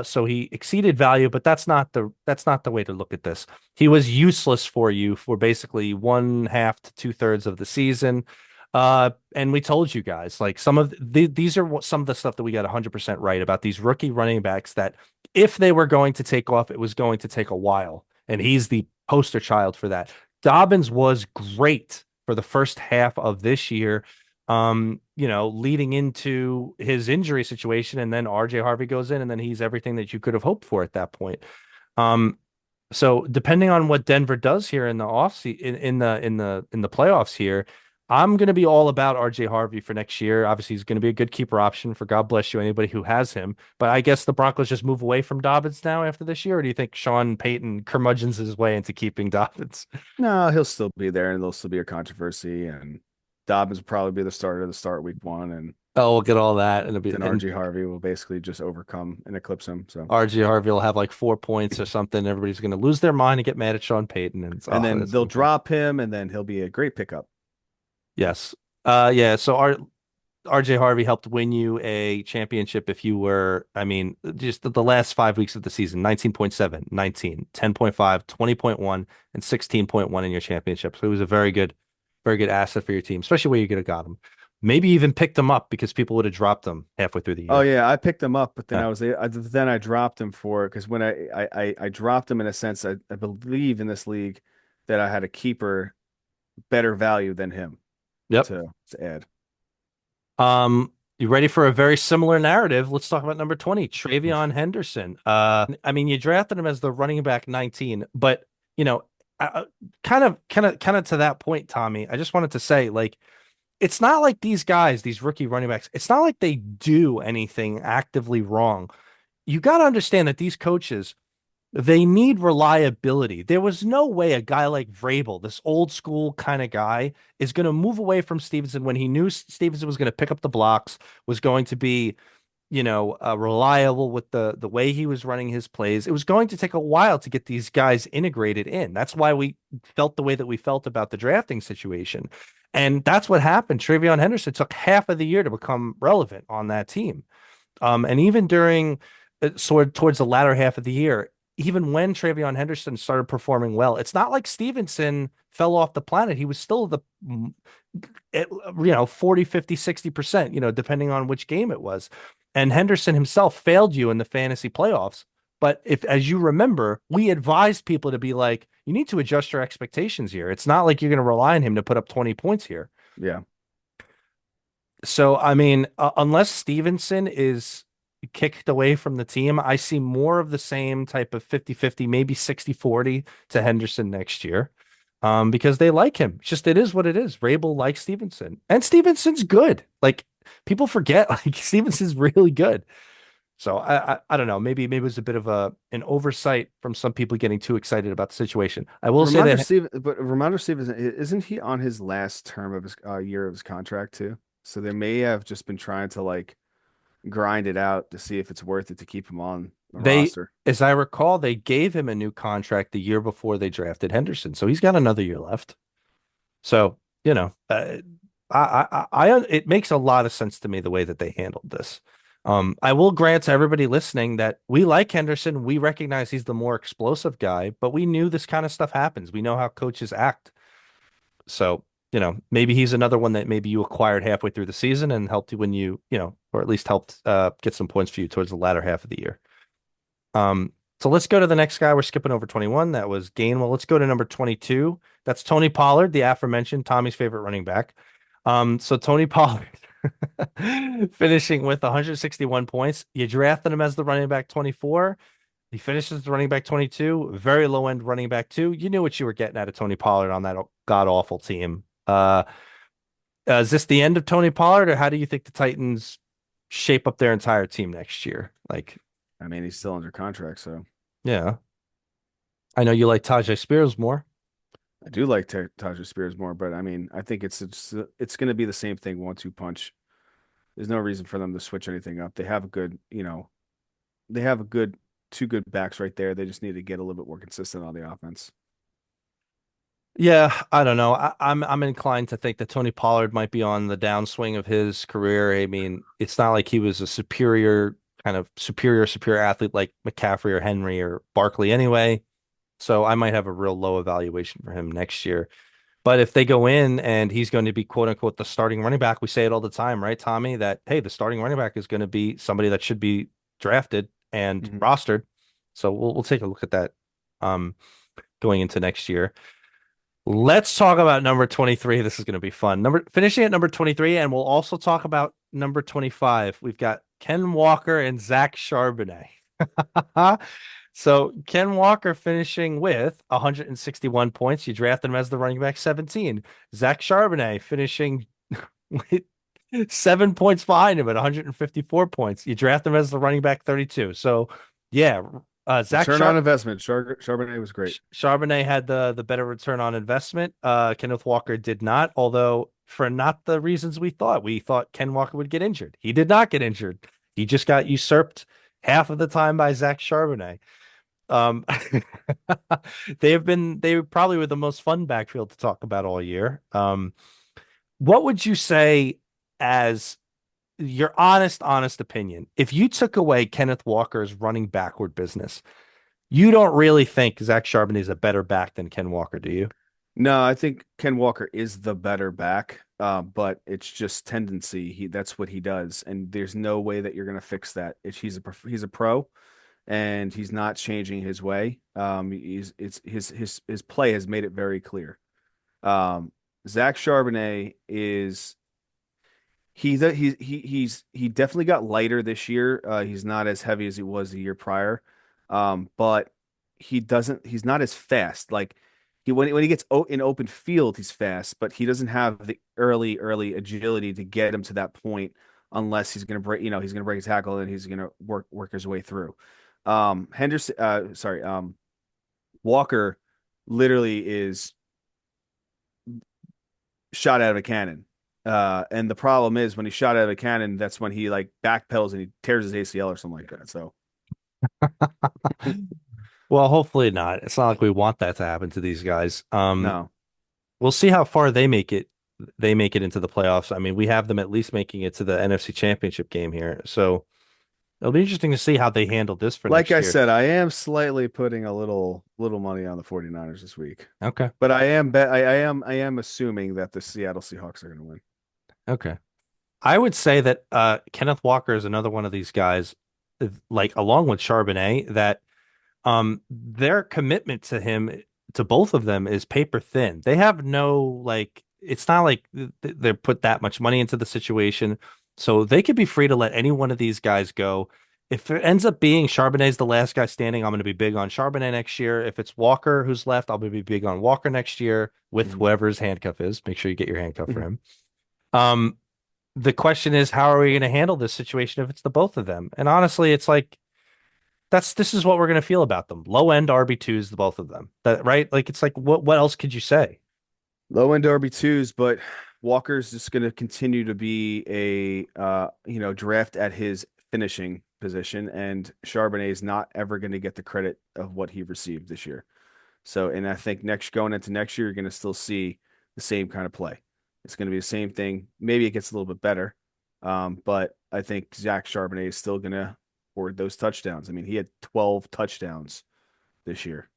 So he exceeded value, but that's not the way to look at this. He was useless for you for basically 1/2 to 2/3 of the season. And we told you guys, like these are some of the stuff that we got 100% right about these rookie running backs that if they were going to take off, it was going to take a while. And he's the poster child for that. Dobbins was great for the first half of this year, leading into his injury situation. And then RJ Harvey goes in, and then he's everything that you could have hoped for at that point. Um, so depending on what Denver does here in the in the playoffs here, I'm going to be all about RJ Harvey for next year. Obviously, he's going to be a good keeper option for God bless you, anybody who has him. But I guess the Broncos just move away from Dobbins now after this year, or do you think Sean Payton curmudgeons his way into keeping Dobbins? No, he'll still be there and there'll still be a controversy. And Dobbins will probably be the starter to start week one. And Oh, we'll get all that, and then RG Harvey will basically just overcome and eclipse him. So, RJ Harvey will have like 4 points or something. Everybody's going to lose their mind and get mad at Sean Payton, and and then that's they'll so fun. drop him and then he'll be a great pickup. Yes. Yeah. So RJ Harvey helped win you a championship if you were, I mean, just the last 5 weeks of the season, 19.7, 19, 10.5, 20.1, and 16.1 in your championship. So he was a very good asset for your team, especially where you could have got him. Maybe even picked him up because people would have dropped him halfway through the Oh year. yeah, I picked him up, but then Yeah. then I dropped him for because when I dropped him in a sense, I believe in this league that I had a keeper better value than him Yep. to add. You ready for a very similar narrative? Let's talk about number 20, Travion Henderson. I mean, you drafted him as the running back 19, but you know, kind of to that point, Tommy, I just wanted to say, like, it's not like these guys, these rookie running backs, it's not like they do anything actively wrong. You got to understand that these coaches, they need reliability. There was no way a guy like Vrabel, this old school kind of guy, is going to move away from Stevenson when he knew Stevenson was going to pick up the blocks, was going to be, reliable with the way he was running his plays. It was going to take a while to get these guys integrated in. That's why we felt the way that we felt about the drafting situation. And that's what happened. Travion Henderson took half of the year to become relevant on that team. And even during sort of towards the latter half of the year, even when Travion Henderson started performing well, it's not like Stevenson fell off the planet. He was still 40, 50, 60%, depending on which game it was. And Henderson himself failed you in the fantasy playoffs. But if, as you remember, we advised people to be like, you need to adjust your expectations here. It's not like you're going to rely on him to put up 20 points here. Yeah. So, I mean, unless Stevenson is kicked away from the team, I see more of the same type of 50-50, maybe 60-40 to Henderson next year. Because they like him. It's just it is what it is. Vrabel likes Stevenson. And Stevenson's good. Like people forget, like Stevenson's really good. So I don't know. Maybe it was a bit of an oversight from some people getting too excited about the situation. I will say that Ramondre Stevenson, isn't he on his last term of his year of his contract too? So they may have just been trying to like grind it out to see if it's worth it to keep him on the they, roster. as I recall, they gave him a new contract the year before they drafted Henderson. So he's got another year left. So, it makes a lot of sense to me the way that they handled this. I will grant to everybody listening that we like Henderson. We recognize he's the more explosive guy, but we knew this kind of stuff happens. We know how coaches act. So, maybe he's another one that maybe you acquired halfway through the season and helped you when or at least helped get some points for you towards the latter half of the year. So let's go to the next guy. We're skipping over 21. That was Gainwell. Let's go to number 22. That's Tony Pollard, the aforementioned Tommy's favorite running back. So Tony Pollard finishing with 161 points. You drafted him as the running back 24. He finishes the running back 22, very low end running back two. You knew what you were getting out of Tony Pollard on that god awful team. Is this the end of Tony Pollard, or how do you think the Titans shape up their entire team next year? Like, I mean, he's still under contract, so yeah, I know you like Tajay Spears more. I do like Tajay Spears more, but I mean, I think it's going to be the same thing, 1-2 punch. There's no reason for them to switch anything up. They have a good, they have a good two good backs right there. They just need to get a little bit more consistent on the offense. Yeah, I don't know. I'm inclined to think that Tony Pollard might be on the downswing of his career. I mean, it's not like he was a superior kind of superior athlete like McCaffrey or Henry or Barkley anyway. So I might have a real low evaluation for him next year. But if they go in and he's going to be quote unquote the starting running back, we say it all the time, right, Tommy? That hey, the starting running back is going to be somebody that should be drafted and Hmm. rostered. So we'll take a look at that um going into next year. Let's talk about number 23. This is going to be fun. Number finishing at number 23, and we'll also talk about number 25. We've got Ken Walker and Zach Charbonnet. So Ken Walker finishing with 161 points. You drafted him as the running back 17. Zach Charbonnet finishing with 7 points behind him at 154 points. You draft him as the running back 32. So yeah, Zach Return on Char investment. Charbonnet was great. Charbonnet had the better return on investment. Kenneth Walker did not, although for not the reasons we thought. We thought Ken Walker would get injured. He did not get injured. He just got usurped half of the time by Zach Charbonnet. Um, they probably were the most fun backfield to talk about all year. What would you say as your honest opinion? If you took away Kenneth Walker's running backward business, you don't really think Zach Charbonnet is a better back than Ken Walker, do you? No, I think Ken Walker is the better back, but it's just tendency. That's what he does, and there's no way that you're going to fix that. He's a pro, and he's not changing his way. He's it's his play has made it very clear. Um, Zach Charbonnet is he definitely got lighter this year. He's not as heavy as he was the year prior. But he's not as fast. Like when he gets in open field, he's fast, but he doesn't have the early agility to get him to that point unless he's gonna break, he's gonna break a tackle and he's gonna work his way through. Walker literally is shot out of a cannon. And the problem is when he's shot out of a cannon, that's when he like backpedals and he tears his ACL or something like that. So Well, hopefully not. It's not like we want that to happen to these guys. no. We'll see how far they make it. They make it into the playoffs. I mean, we have them at least making it to the NFC Championship game here. So it'll be interesting to see how they handle this for Like next I year. said, I am slightly putting a little money on the 49ers this week. Okay. But I am assuming that the Seattle Seahawks are going to win. Okay. I would say that Kenneth Walker is another one of these guys, like along with Charbonnet, that their commitment to him, to both of them, is paper thin. They have no like, it's not like they put that much money into the situation, so they could be free to let any one of these guys go. If it ends up being Charbonnet's the last guy standing, I'm going to be big on Charbonnet next year. If it's Walker who's left, I'll be big on Walker next year with Mhm. whoever his handcuff is. Make sure you get your handcuff for him. Um, the question is, how are we going to handle this situation if it's the both of them? And honestly, it's like this is what we're going to feel about them. Low end RB2s, the both of them. That right? Like it's like what else could you say? Low end RB2s, but Walker's just going to continue to be a draft at his finishing position, and Charbonnet is not ever going to get the credit of what he received this year. So, and I think next going into next year, you're going to still see the same kind of play. It's going to be the same thing. Maybe it gets a little bit better, but I think Zach Charbonnet is still going to hoard those touchdowns. I mean, he had 12 touchdowns this year.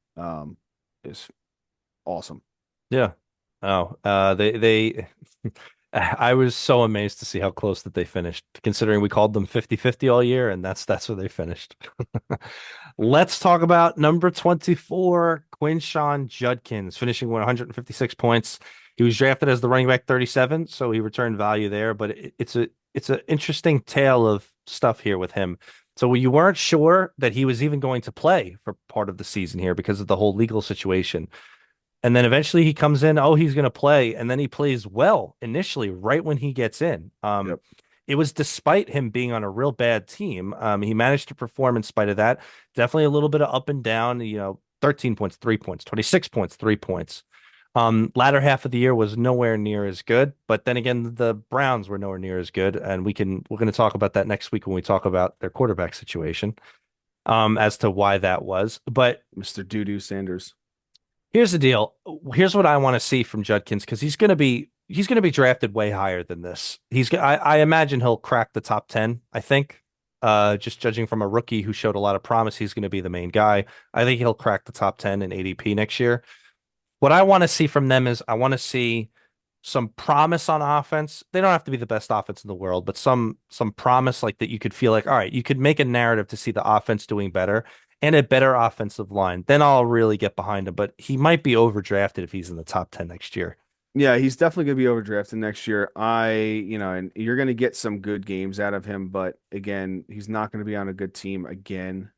Is awesome. Yeah. Oh, they I was so amazed to see how close that they finished, considering we called them 50-50 all year, and that's where they finished. Let's talk about number 24, Quinshawn Judkins, finishing with 156 points. He was drafted as the running back 37, so he returned value there, but it's an interesting tale of stuff here with him. So you weren't sure that he was even going to play for part of the season here because of the whole legal situation. And then eventually he comes in, oh, he's going to play, and then he plays well initially right when he gets in. Yep. It was despite him being on a real bad team. He managed to perform in spite of that. Definitely a little bit of up and down, 13 points, 3 points, 26 points, 3 points. Latter half of the year was nowhere near as good, but then again, the Browns were nowhere near as good, and we're going to talk about that next week when we talk about their quarterback situation, as to why that was. But Mr. Doo Sanders. here's the deal. Here's what I want to see from Judkins because he's going to be drafted way higher than this. I imagine he'll crack the top 10, I think. Just judging from a rookie who showed a lot of promise, he's going to be the main guy. I think he'll crack the top 10 in ADP next year. What I want to see from them is I want to see some promise on offense. They don't have to be the best offense in the world, but some promise like that you could feel like, all right, you could make a narrative to see the offense doing better and a better offensive line. Then I'll really get behind him. But he might be overdrafted if he's in the top 10 next year. Yeah, he's definitely going to be overdrafted next year. And you're going to get some good games out of him, but again, he's not going to be on a good team again.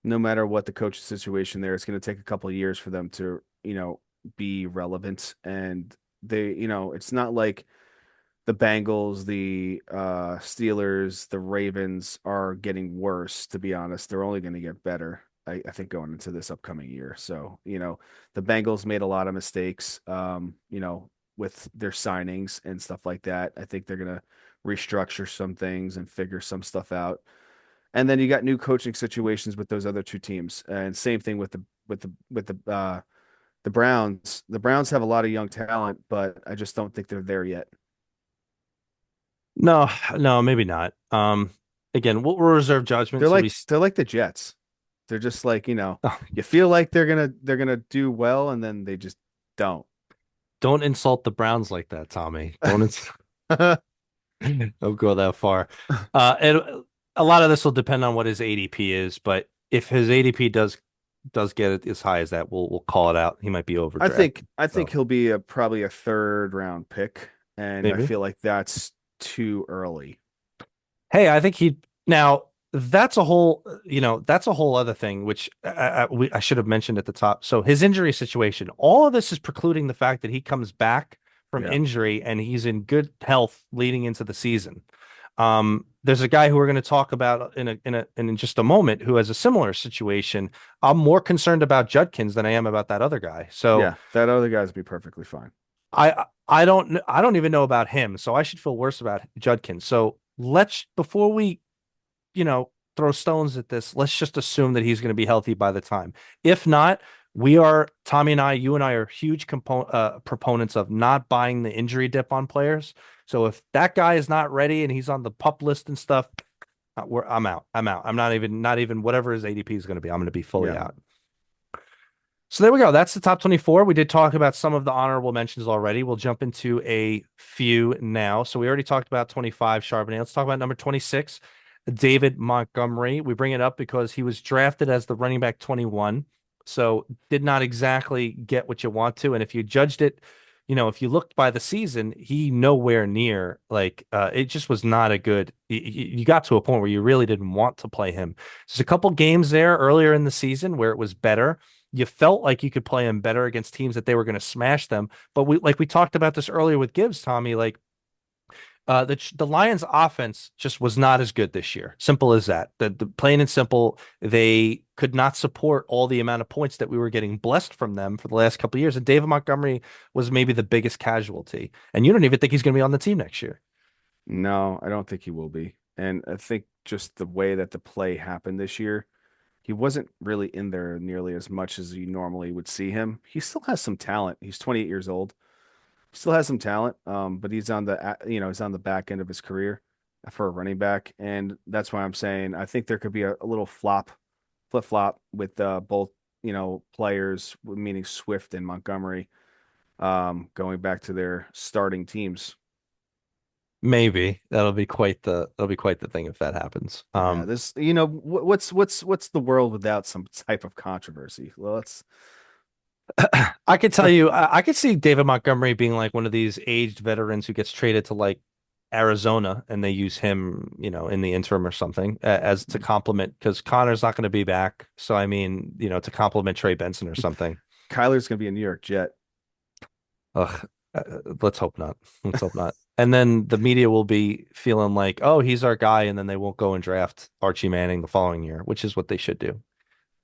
No matter what the coaching situation there, it's going to take a couple of years for them to, be relevant. And it's not like the Bengals, the Steelers, the Ravens are getting worse, to be honest. They're only going to get better, I think, going into this upcoming year. So, the Bengals made a lot of mistakes, with their signings and stuff like that. I think they're going to restructure some things and figure some stuff out. And then you got new coaching situations with those other two teams. And same thing with the Browns. The Browns have a lot of young talent, but I just don't think they're there yet. No, no, maybe not. Again, we'll reserve judgment They're till we. like they're like the Jets. They're just like, you feel like they're gonna do well, and then they just don't. Don't insult the Browns like that, Tommy. Don't go that far. And a lot of this will depend on what his ADP is, but if his ADP does get it as high as that, we'll call it out. He might be I overdrafted. think I think So he'll be probably a third round pick, and I maybe. feel like that's too early. Hey, I think he now that's a whole other thing, which I should have mentioned at the top. So his injury situation, all of this is precluding the fact that he comes back from Yeah. injury and he's in good health leading into the season. There's a guy who we're going to talk about in just a moment who has a similar situation. I'm more concerned about Judkins than I am about that other guy. So Yeah, that other guy's be perfectly fine. I don't even know about him, so I should feel worse about Judkins. So let's before we throw stones at this, let's just assume that he's going to be healthy by the time. If not, Tommy and I, you and I are huge proponents of not buying the injury dip on players. So if that guy is not ready and he's on the pup list and stuff, I'm out. I'm out. I'm not even whatever his ADP is going to be. I'm going to be fully Yeah. out. So there we go. That's the top 24. We did talk about some of the honorable mentions already. We'll jump into a few now. So we already talked about 25 Charbonnet. Let's talk about number 26, David Montgomery. We bring it up because he was drafted as the running back 21. So did not exactly get what you want to. And if you judged it, if you looked by the season, he nowhere near like it just was not a good. You got to a point where you really didn't want to play him. There's a couple games there earlier in the season where it was better. You felt like you could play him better against teams that they were going to smash them. But we talked about this earlier with Gibbs, Tommy. Like the Lions' offense just was not as good this year. Simple as that. The plain and simple, they could not support all the amount of points that we were getting blessed from them for the last couple of years. And David Montgomery was maybe the biggest casualty. And you don't even think he's going to be on the team next year. No, I don't think he will be. And I think just the way that the play happened this year, he wasn't really in there nearly as much as you normally would see him. He still has some talent. He's 28 years old. Still has some talent, but he's on the back end of his career for a running back, and that's why I'm saying I think there could be a little flip flop with both players, meaning Swift and Montgomery, going back to their starting teams. Maybe that'll be quite the thing if that happens. Yeah, this what's the world without some type of controversy? Well, it's I could tell you, I could see David Montgomery being like one of these aged veterans who gets traded to like Arizona and they use him, in the interim or something as to complement because Connor's not going to be back. So I mean, to complement Trey Benson or something. Kyler's gonna be a New York Jet. Ugh, let's hope not. Let's hope not. And then the media will be feeling like, oh, he's our guy, and then they won't go and draft Archie Manning the following year, which is what they should do.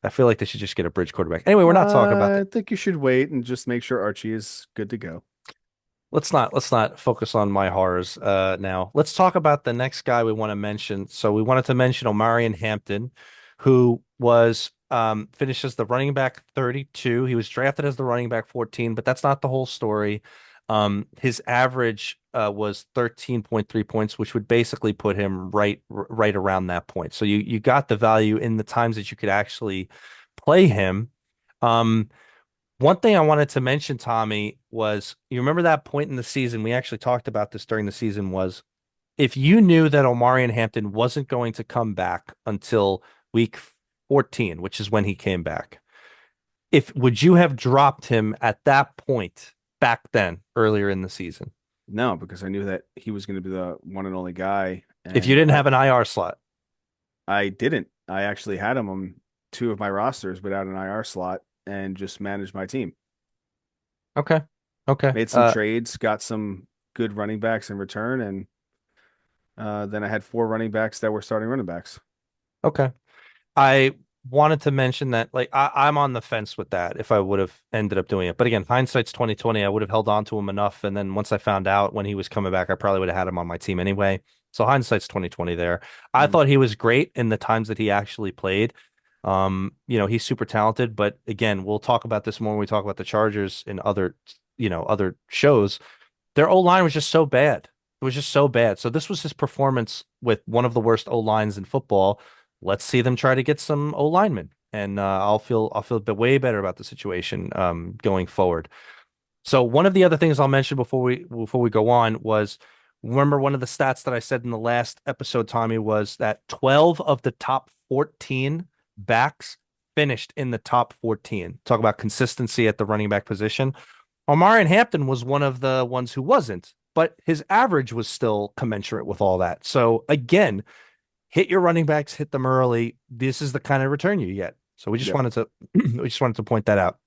I feel like they should just get a bridge quarterback. Anyway, we're not talking about I that. think you should wait and just make sure Archie is good to go. Let's not focus on my horrors now. Let's talk about the next guy we want to mention. So we wanted to mention Omarion Hampton, who was finished as the running back 32. He was drafted as the running back 14, but that's not the whole story. His average was 13.3 points, which would basically put him right around that point. So you got the value in the times that you could actually play him. Um, One thing I wanted to mention, Tommy, was you remember that point in the season, we actually talked about this during the season, was if you knew that Omarion Hampton wasn't going to come back until week 14, which is when he came back, if would you have dropped him at that point back then, earlier in the season, No, because I knew that he was going to be the one and only guy, if you and didn't I have an IR slot? I didn't. I actually had him on two of my rosters without an IR slot and just managed my team. Okay. Okay. Made some trades, got some good running backs in return, and then I had four running backs that were starting running backs. Okay. I wanted to mention that like I'm on the fence with that if I would have ended up doing it. But again, hindsight's 2020. I would have held on to him enough. And then once I found out when he was coming back, I probably would have had him on my team anyway. So hindsight's 2020 there. I Mm. thought he was great in the times that he actually played. He's super talented, but again, we'll talk about this more when we talk about the Chargers in other shows. Their O line was just so bad. It was just so bad. So this was his performance with one of the worst O lines in football. Let's see them try to get some O linemen, and I'll feel way better about the situation going forward. So one of the other things I'll mention before we go on was remember one of the stats that I said in the last episode, Tommy, was that 12 of the top 14 backs finished in the top 14. Talk about consistency at the running back position. Omarion Hampton was one of the ones who wasn't, but his average was still commensurate with all that. So again, hit your running backs, hit them early. This is the kind of return you get. So we just Yep. wanted to we just wanted to point that out.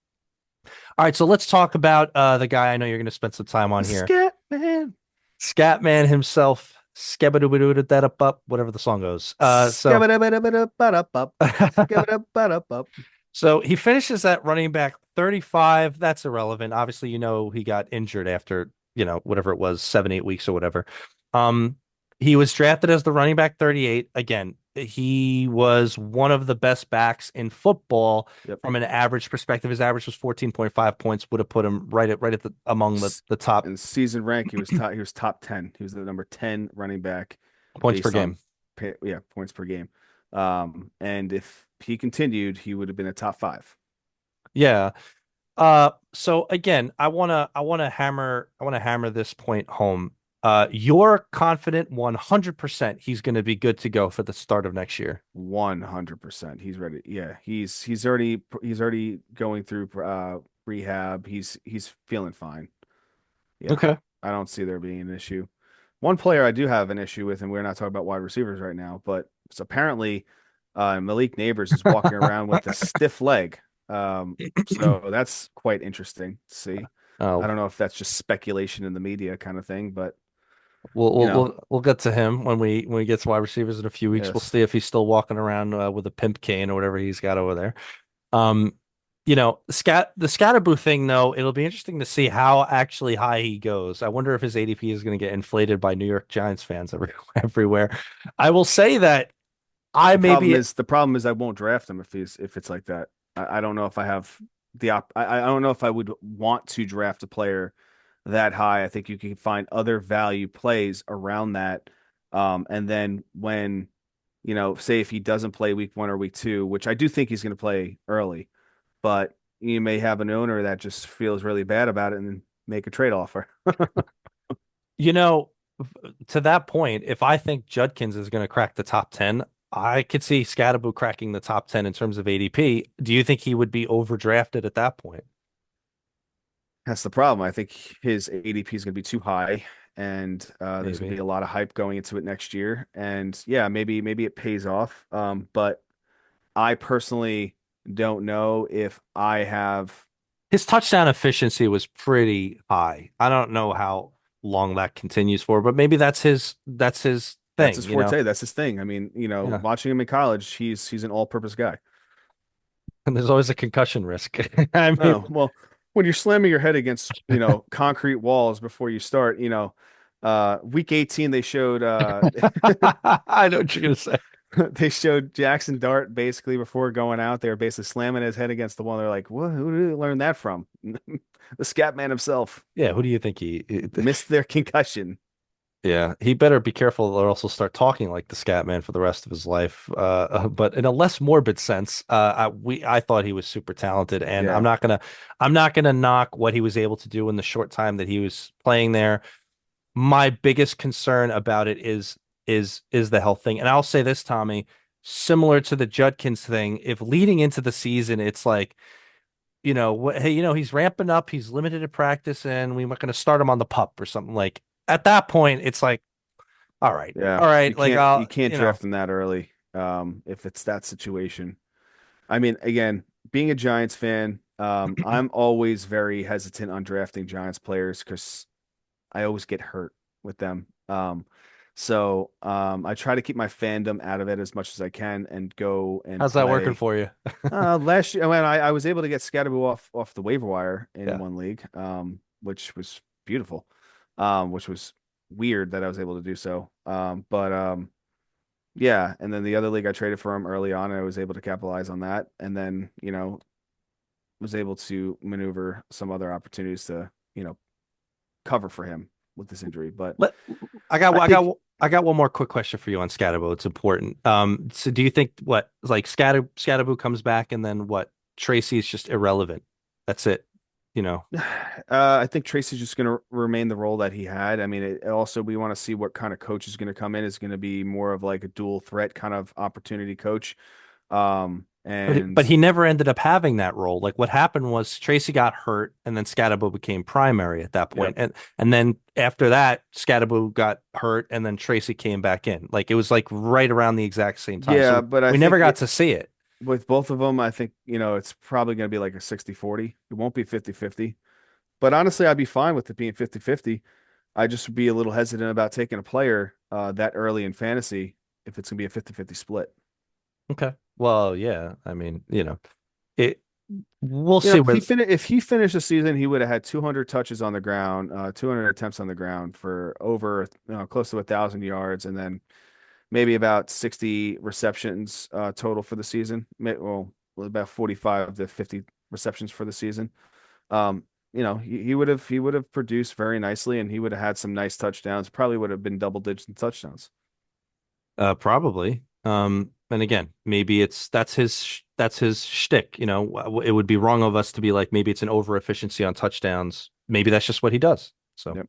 All right, so let's talk about the guy I know you're going to spend some time on here. Scat man. Scatman himself, that up, whatever the song goes. Skabba-dabba-dabba-dabba-dabba-up. Skabba-dabba-dabba-up. So he finishes at running back 35. That's irrelevant. Obviously, he got injured after, whatever it was, 7, 8 weeks or whatever. Um, he was drafted as the running back 38. Again, he was one of the best backs in football Yep. from an average perspective. His average was 14.5 points, would have put him right at the among the top In season rank, he was top 10. He was the number 10 running back points per based on game. points per game. And if he continued, he would have been a top five. Yeah. So again, I want to hammer this point home. You're confident 100% he's going to be good to go for the start of next year. 100%. He's ready. Yeah, he's already going through rehab. He's feeling fine. Yeah. Okay. I don't see there being an issue. One player I do have an issue with, and we're not talking about wide receivers right now, but it's apparently Malik Neighbors is walking around with a stiff leg. So that's quite interesting to see. I Oh, don't know if that's just speculation in the media kind of thing, but we'll you we'll know, we'll get to him when we get to wide receivers in a few weeks. We'll yes. see if he's still walking around with a pimp cane or whatever he's got over there. The Scatterboo thing though, it'll be interesting to see how actually high he goes. I wonder if his ADP is going to get inflated by New York Giants fans everywhere. I will say that I maybe The problem is I won't draft him if it's like that. I don't know if I have I don't know if I would want to draft a player that high. I think you can find other value plays around that. And then when, say if he doesn't play week one or week two, which I do think he's going to play early, but you may have an owner that just feels really bad about it and make a trade offer. You know, to that point, if I think Judkins is going to crack the top 10, I could see Scatterboo cracking the top 10 in terms of ADP. Do you think he would be overdrafted at that point? That's the problem. I think his ADP is going to be too high, and there's going to be Maybe. a lot of hype going into it next year. And yeah, maybe it pays off. But I personally don't know if I have. His touchdown efficiency was pretty high. I don't know how long that continues for, but maybe that's his That's his thing, you know. forte. That's his thing. I mean, Yeah. watching him in college, he's an all-purpose guy. And there's always a concussion risk. I mean, Oh, well, when you're slamming your head against, concrete walls before you start, week 18 they showed I know what you're gonna say. they showed Jackson Dart basically before going out there, basically slamming his head against the wall. They're like, "What? Who did he learn that from?" The scat man himself Yeah, who do you think missed their concussion. Yeah, he better be careful or else he'll start talking like the scat man for the rest of his life. But in a less morbid sense, I thought he was super talented, and Yeah, I'm not gonna knock what he was able to do in the short time that he was playing there. My biggest concern about it is the health thing, and I'll say this, Tommy, similar to the Judkins thing. If leading into the season, it's like, hey, he's ramping up, he's limited at practice, and we're going to start him on the pup or something like. At that point, it's like, yeah. all You right, like can't you I'll, can't draft them that early. If it's that situation. I mean, again, being a Giants fan, I'm always very hesitant on drafting Giants players because I always get hurt with them. I try to keep my fandom out of it as much as I can and go and how's that working play. for you? Last year, when I was able to get Scatterboo off the waiver wire in Yeah. one league, which was beautiful, which was weird that I was able to do so. But yeah, and then the other league I traded for him early on, and I was able to capitalize on that, and then was able to maneuver some other opportunities to cover for him with this injury. But Let I got I I think got I got one more quick question for you on Scatterbo. It's important. So do you think what like Scatterbo comes back and then what Tracy is just irrelevant? That's it. You know, I think Tracy's just going to remain the role that he had. I mean, also we want to see what kind of coach is going to come in. Is going to be more of like a dual threat kind of opportunity coach. but And he never ended up having that role. Like what happened was Tracy got hurt and then Scatterbo became primary at that point. Yep. And then after that, Scatterbo got hurt and then Tracy came back in. Like it was like right around the exact same time. Yeah, So but I we never think got to see it. with both of them, I think, it's probably going to be like a 60-40. It won't be 50-50. But honestly, I'd be fine with it being 50-50. I just would be a little hesitant about taking a player that early in fantasy if it's going to be a 50-50 split. Okay. Well, yeah. I mean, it we'll see where If he finished the season, he would have had 200 touches on the ground, 200 attempts on the ground for over close to 1,000 yards, and then maybe about 60 receptions total for the season. Well, about 45 to 50 receptions for the season. He would have produced very nicely, and he would have had some nice touchdowns. Probably would have been double digits in touchdowns. probably. And again, maybe that's his shtick. It would be wrong of us to be like maybe it's an over efficiency on touchdowns. Maybe that's just what he does. So Yep.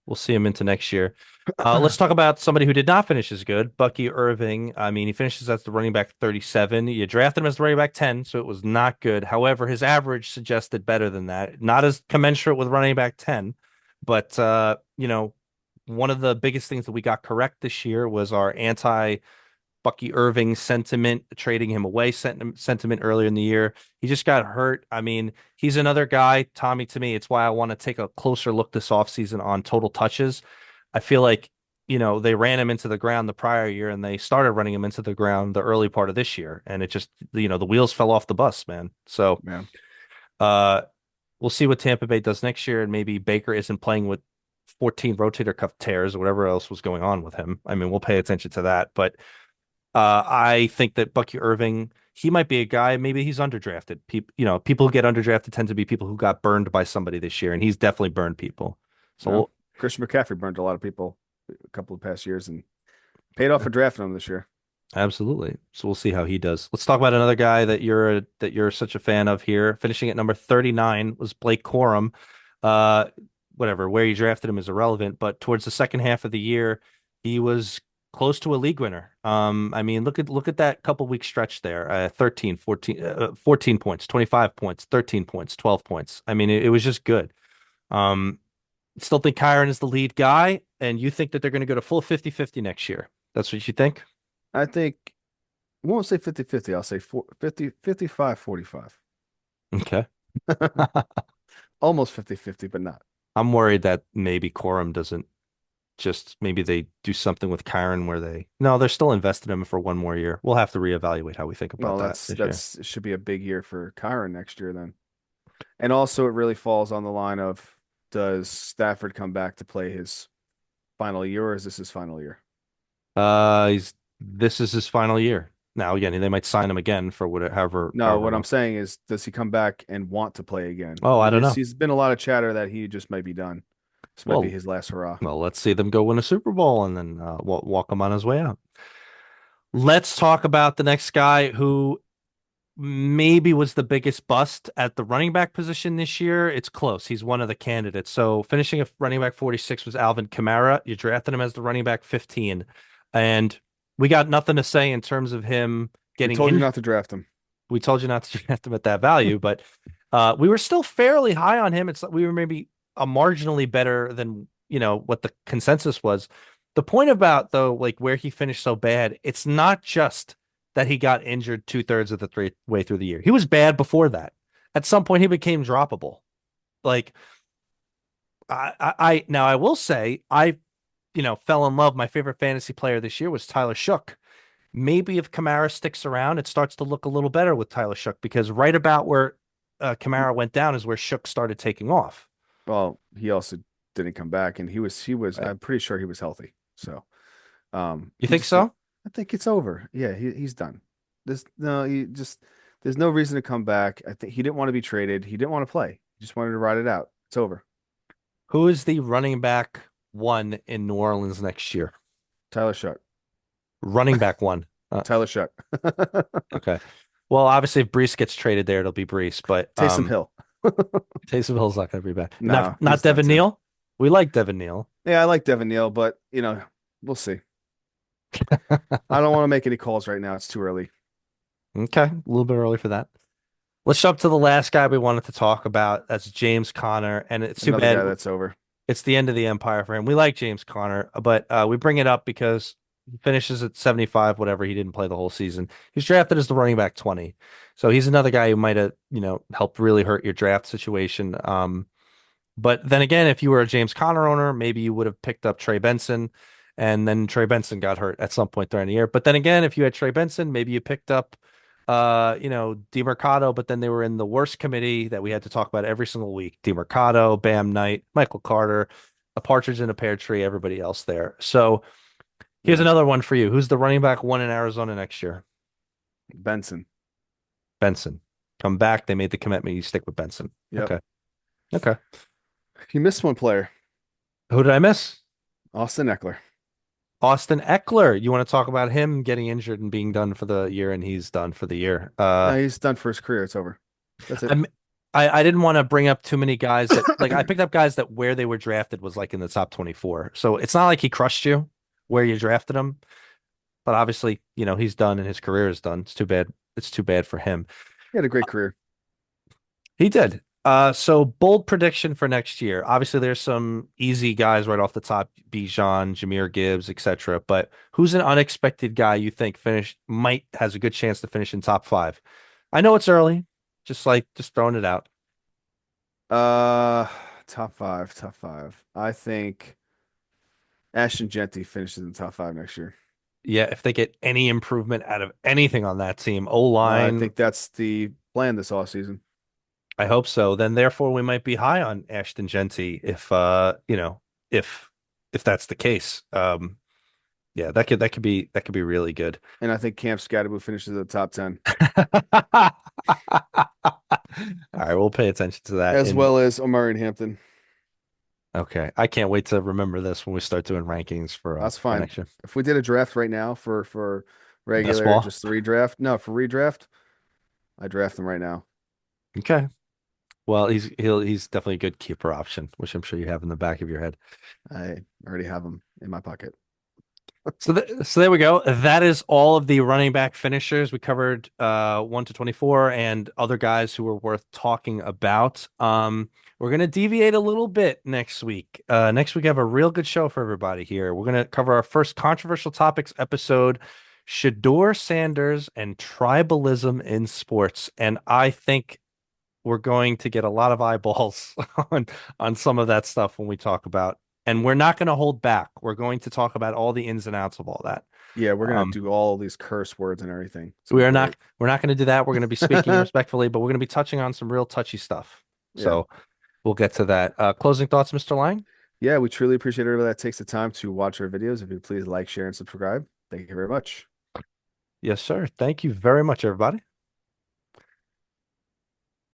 we'll see him into next year. Let's talk about somebody who did not finish as good, Bucky Irving. I mean, he finishes as the running back 37. You drafted him as the running back 10, so it was not good. However, his average suggested better than that. Not as commensurate with running back 10, but one of the biggest things that we got correct this year was our anti Bucky Irving sentiment, trading him away sentiment earlier in the year. He just got hurt. I mean, he's another guy, Tommy, to me. It's why I want to take a closer look this offseason on total touches. I feel like, they ran him into the ground the prior year and they started running him into the ground the early part of this year. And it just, the wheels fell off the bus, man. So, Yeah. uh, we'll see what Tampa Bay does next year. And maybe Baker isn't playing with 14 rotator cuff tears or whatever else was going on with him. I mean, we'll pay attention to that. But I think that Bucky Irving, he might be a guy. Maybe he's underdrafted. People who get underdrafted tend to be people who got burned by somebody this year, and he's definitely burned people. So No. Christian McCaffrey burned a lot of people a couple of past years and paid off for drafting him this year. absolutely. So we'll see how he does. Let's talk about another guy that you're such a fan of here. Finishing at number 39 was Blake Corum. Uh, Whatever, where you drafted him is irrelevant, but towards the second half of the year, he was close to a league winner. I mean, look at that couple week stretch there. 13, 14, 14 points, 25 points, 13 points, 12 points. I mean, it was just good. Um, Still think Kyron is the lead guy, and you think that they're going to go to full 50-50 next year. That's what you think? I think I won't say 50-50. I'll say 55-45. Okay. Almost 50-50, but not. I'm worried that maybe Quorum doesn't just maybe they do something with Kyron where they no, they're still invested in him for one more year. We'll have to reevaluate how we think about Well, that this year. that's it should be a big year for Kyron next year then. And also it really falls on the line of, does Stafford come back to play his final year, or is this his final year? He's this is his final year. Now again, they might sign him again for whatever, No, however what I'm long. saying is, does he come back and want to play again? Oh, I don't know. He's been a lot of chatter that he just might be done. This might be Well, his last hurrah. well, let's see them go win a Super Bowl and then walk him on his way out. Let's talk about the next guy who maybe was the biggest bust at the running back position this year. It's close. He's one of the candidates. So finishing at running back 46 was Alvin Kamara. You drafted him as the running back 15. And we got nothing to say in terms of him We getting told you in. not to draft him. We told you not to draft him at that value, but we were still fairly high on him. It's we were maybe a marginally better than what the consensus was. The point about though, like where he finished so bad, it's not just that he got injured 2/3 of the way through the year. He was bad before that. At some point, he became droppable. Like I now I will say I fell in love. My favorite fantasy player this year was Tyler Shook. Maybe if Kamara sticks around, it starts to look a little better with Tyler Shook because right about where Kamara went down is where Shook started taking off. Well, he also didn't come back, and he was. Right. I'm pretty sure he was healthy. So, You he think just. so? I think it's over. Yeah, he's done. This no, he just. There's no reason to come back. I think he didn't want to be traded. He didn't want to play. He just wanted to ride it out. It's over. Who is the running back one in New Orleans next year? Tyler Shuck. Running back one. Tyler Shuck. Okay. Well, obviously, if Brees gets traded there, it'll be Brees, but Taysom Hill. Taysom Hill's not going to be back. No, Not he's done Devin too. Neal. We like Devin Neal. Yeah, I like Devin Neal, but we'll see. I don't want to make any calls right now. It's too early. Okay, a little bit early for that. Let's jump to the last guy we wanted to talk about. That's James Conner, and it's too Another bad guy that's over. it's the end of the empire for him. We like James Conner, but we bring it up because he finishes at 75, whatever. He didn't play the whole season. He's drafted as the running back 20. So he's another guy who might have, helped really hurt your draft situation. But then again, if you were a James Conner owner, maybe you would have picked up Trey Benson, and then Trey Benson got hurt at some point during the year. But then again, if you had Trey Benson, maybe you picked up, DeMercado, but then they were in the worst committee that we had to talk about every single week. DeMercado, Bam Knight, Michael Carter, a partridge in a pear tree, everybody else there. So here's Yeah, another one for you. Who's the running back one in Arizona next year? Benson. Benson. Come back. They made the commitment. You stick with Benson. Yep. Okay. Okay. He missed one player, Who did I miss? Austin Eckler. Austin Eckler. You want to talk about him getting injured and being done for the year, and he's done for the year. No, he's done for his career. It's over. That's it. I'm I didn't want to bring up too many guys that like I picked up guys that where they were drafted was like in the top 24. So it's not like he crushed you where you drafted him, but obviously, he's done and his career is done. It's too bad. It's too bad for him. He had a great career. He did. So bold prediction for next year. Obviously, there's some easy guys right off the top, Bijan, Jameer Gibbs, etc. But who's an unexpected guy you think might has a good chance to finish in top five? I know it's early, just throwing it out. Uh, top five, top five. I think Ashton Genty finishes in the top five next year. Yeah, if they get any improvement out of anything on that team, O I line, think that's the plan this offseason. I hope so. Then therefore we might be high on Ashton Genty if if that's the case. Yeah, that could be really good. And I think Camp Scatterbo finishes in the top 10, All right, we'll pay attention to that as in well as Omari and Hampton. okay. I can't wait to remember this when we start doing rankings That's for fine. next year. If we did a draft right now for Best regular, ball. just redraft, no, for redraft, I draft them right now. Okay. Well, he's definitely a good keeper option, which I'm sure you have in the back of your head. I already have them in my pocket. So there we go. That is all of the running back finishers. We covered 1 to 24 and other guys who were worth talking about. We're gonna deviate a little bit next week. Next week I have a real good show for everybody here. We're gonna cover our first controversial topics episode, Shador Sanders and tribalism in sports. And I think we're going to get a lot of eyeballs on some of that stuff when we talk about. And we're not going to hold back. We're going to talk about all the ins and outs of all that. Yeah, we're gonna Um, do all these curse words and everything. It's gonna we be are great. not we're not going to do that. We're going to be speaking respectfully, but we're going to be touching on some real touchy stuff. Yeah. So we'll get to that. Closing thoughts, Mr. Lang? Yeah, we truly appreciate everybody that takes the time to watch our videos. If you please like, share, and subscribe. Thank you very much. Yes, sir. Thank you very much, everybody.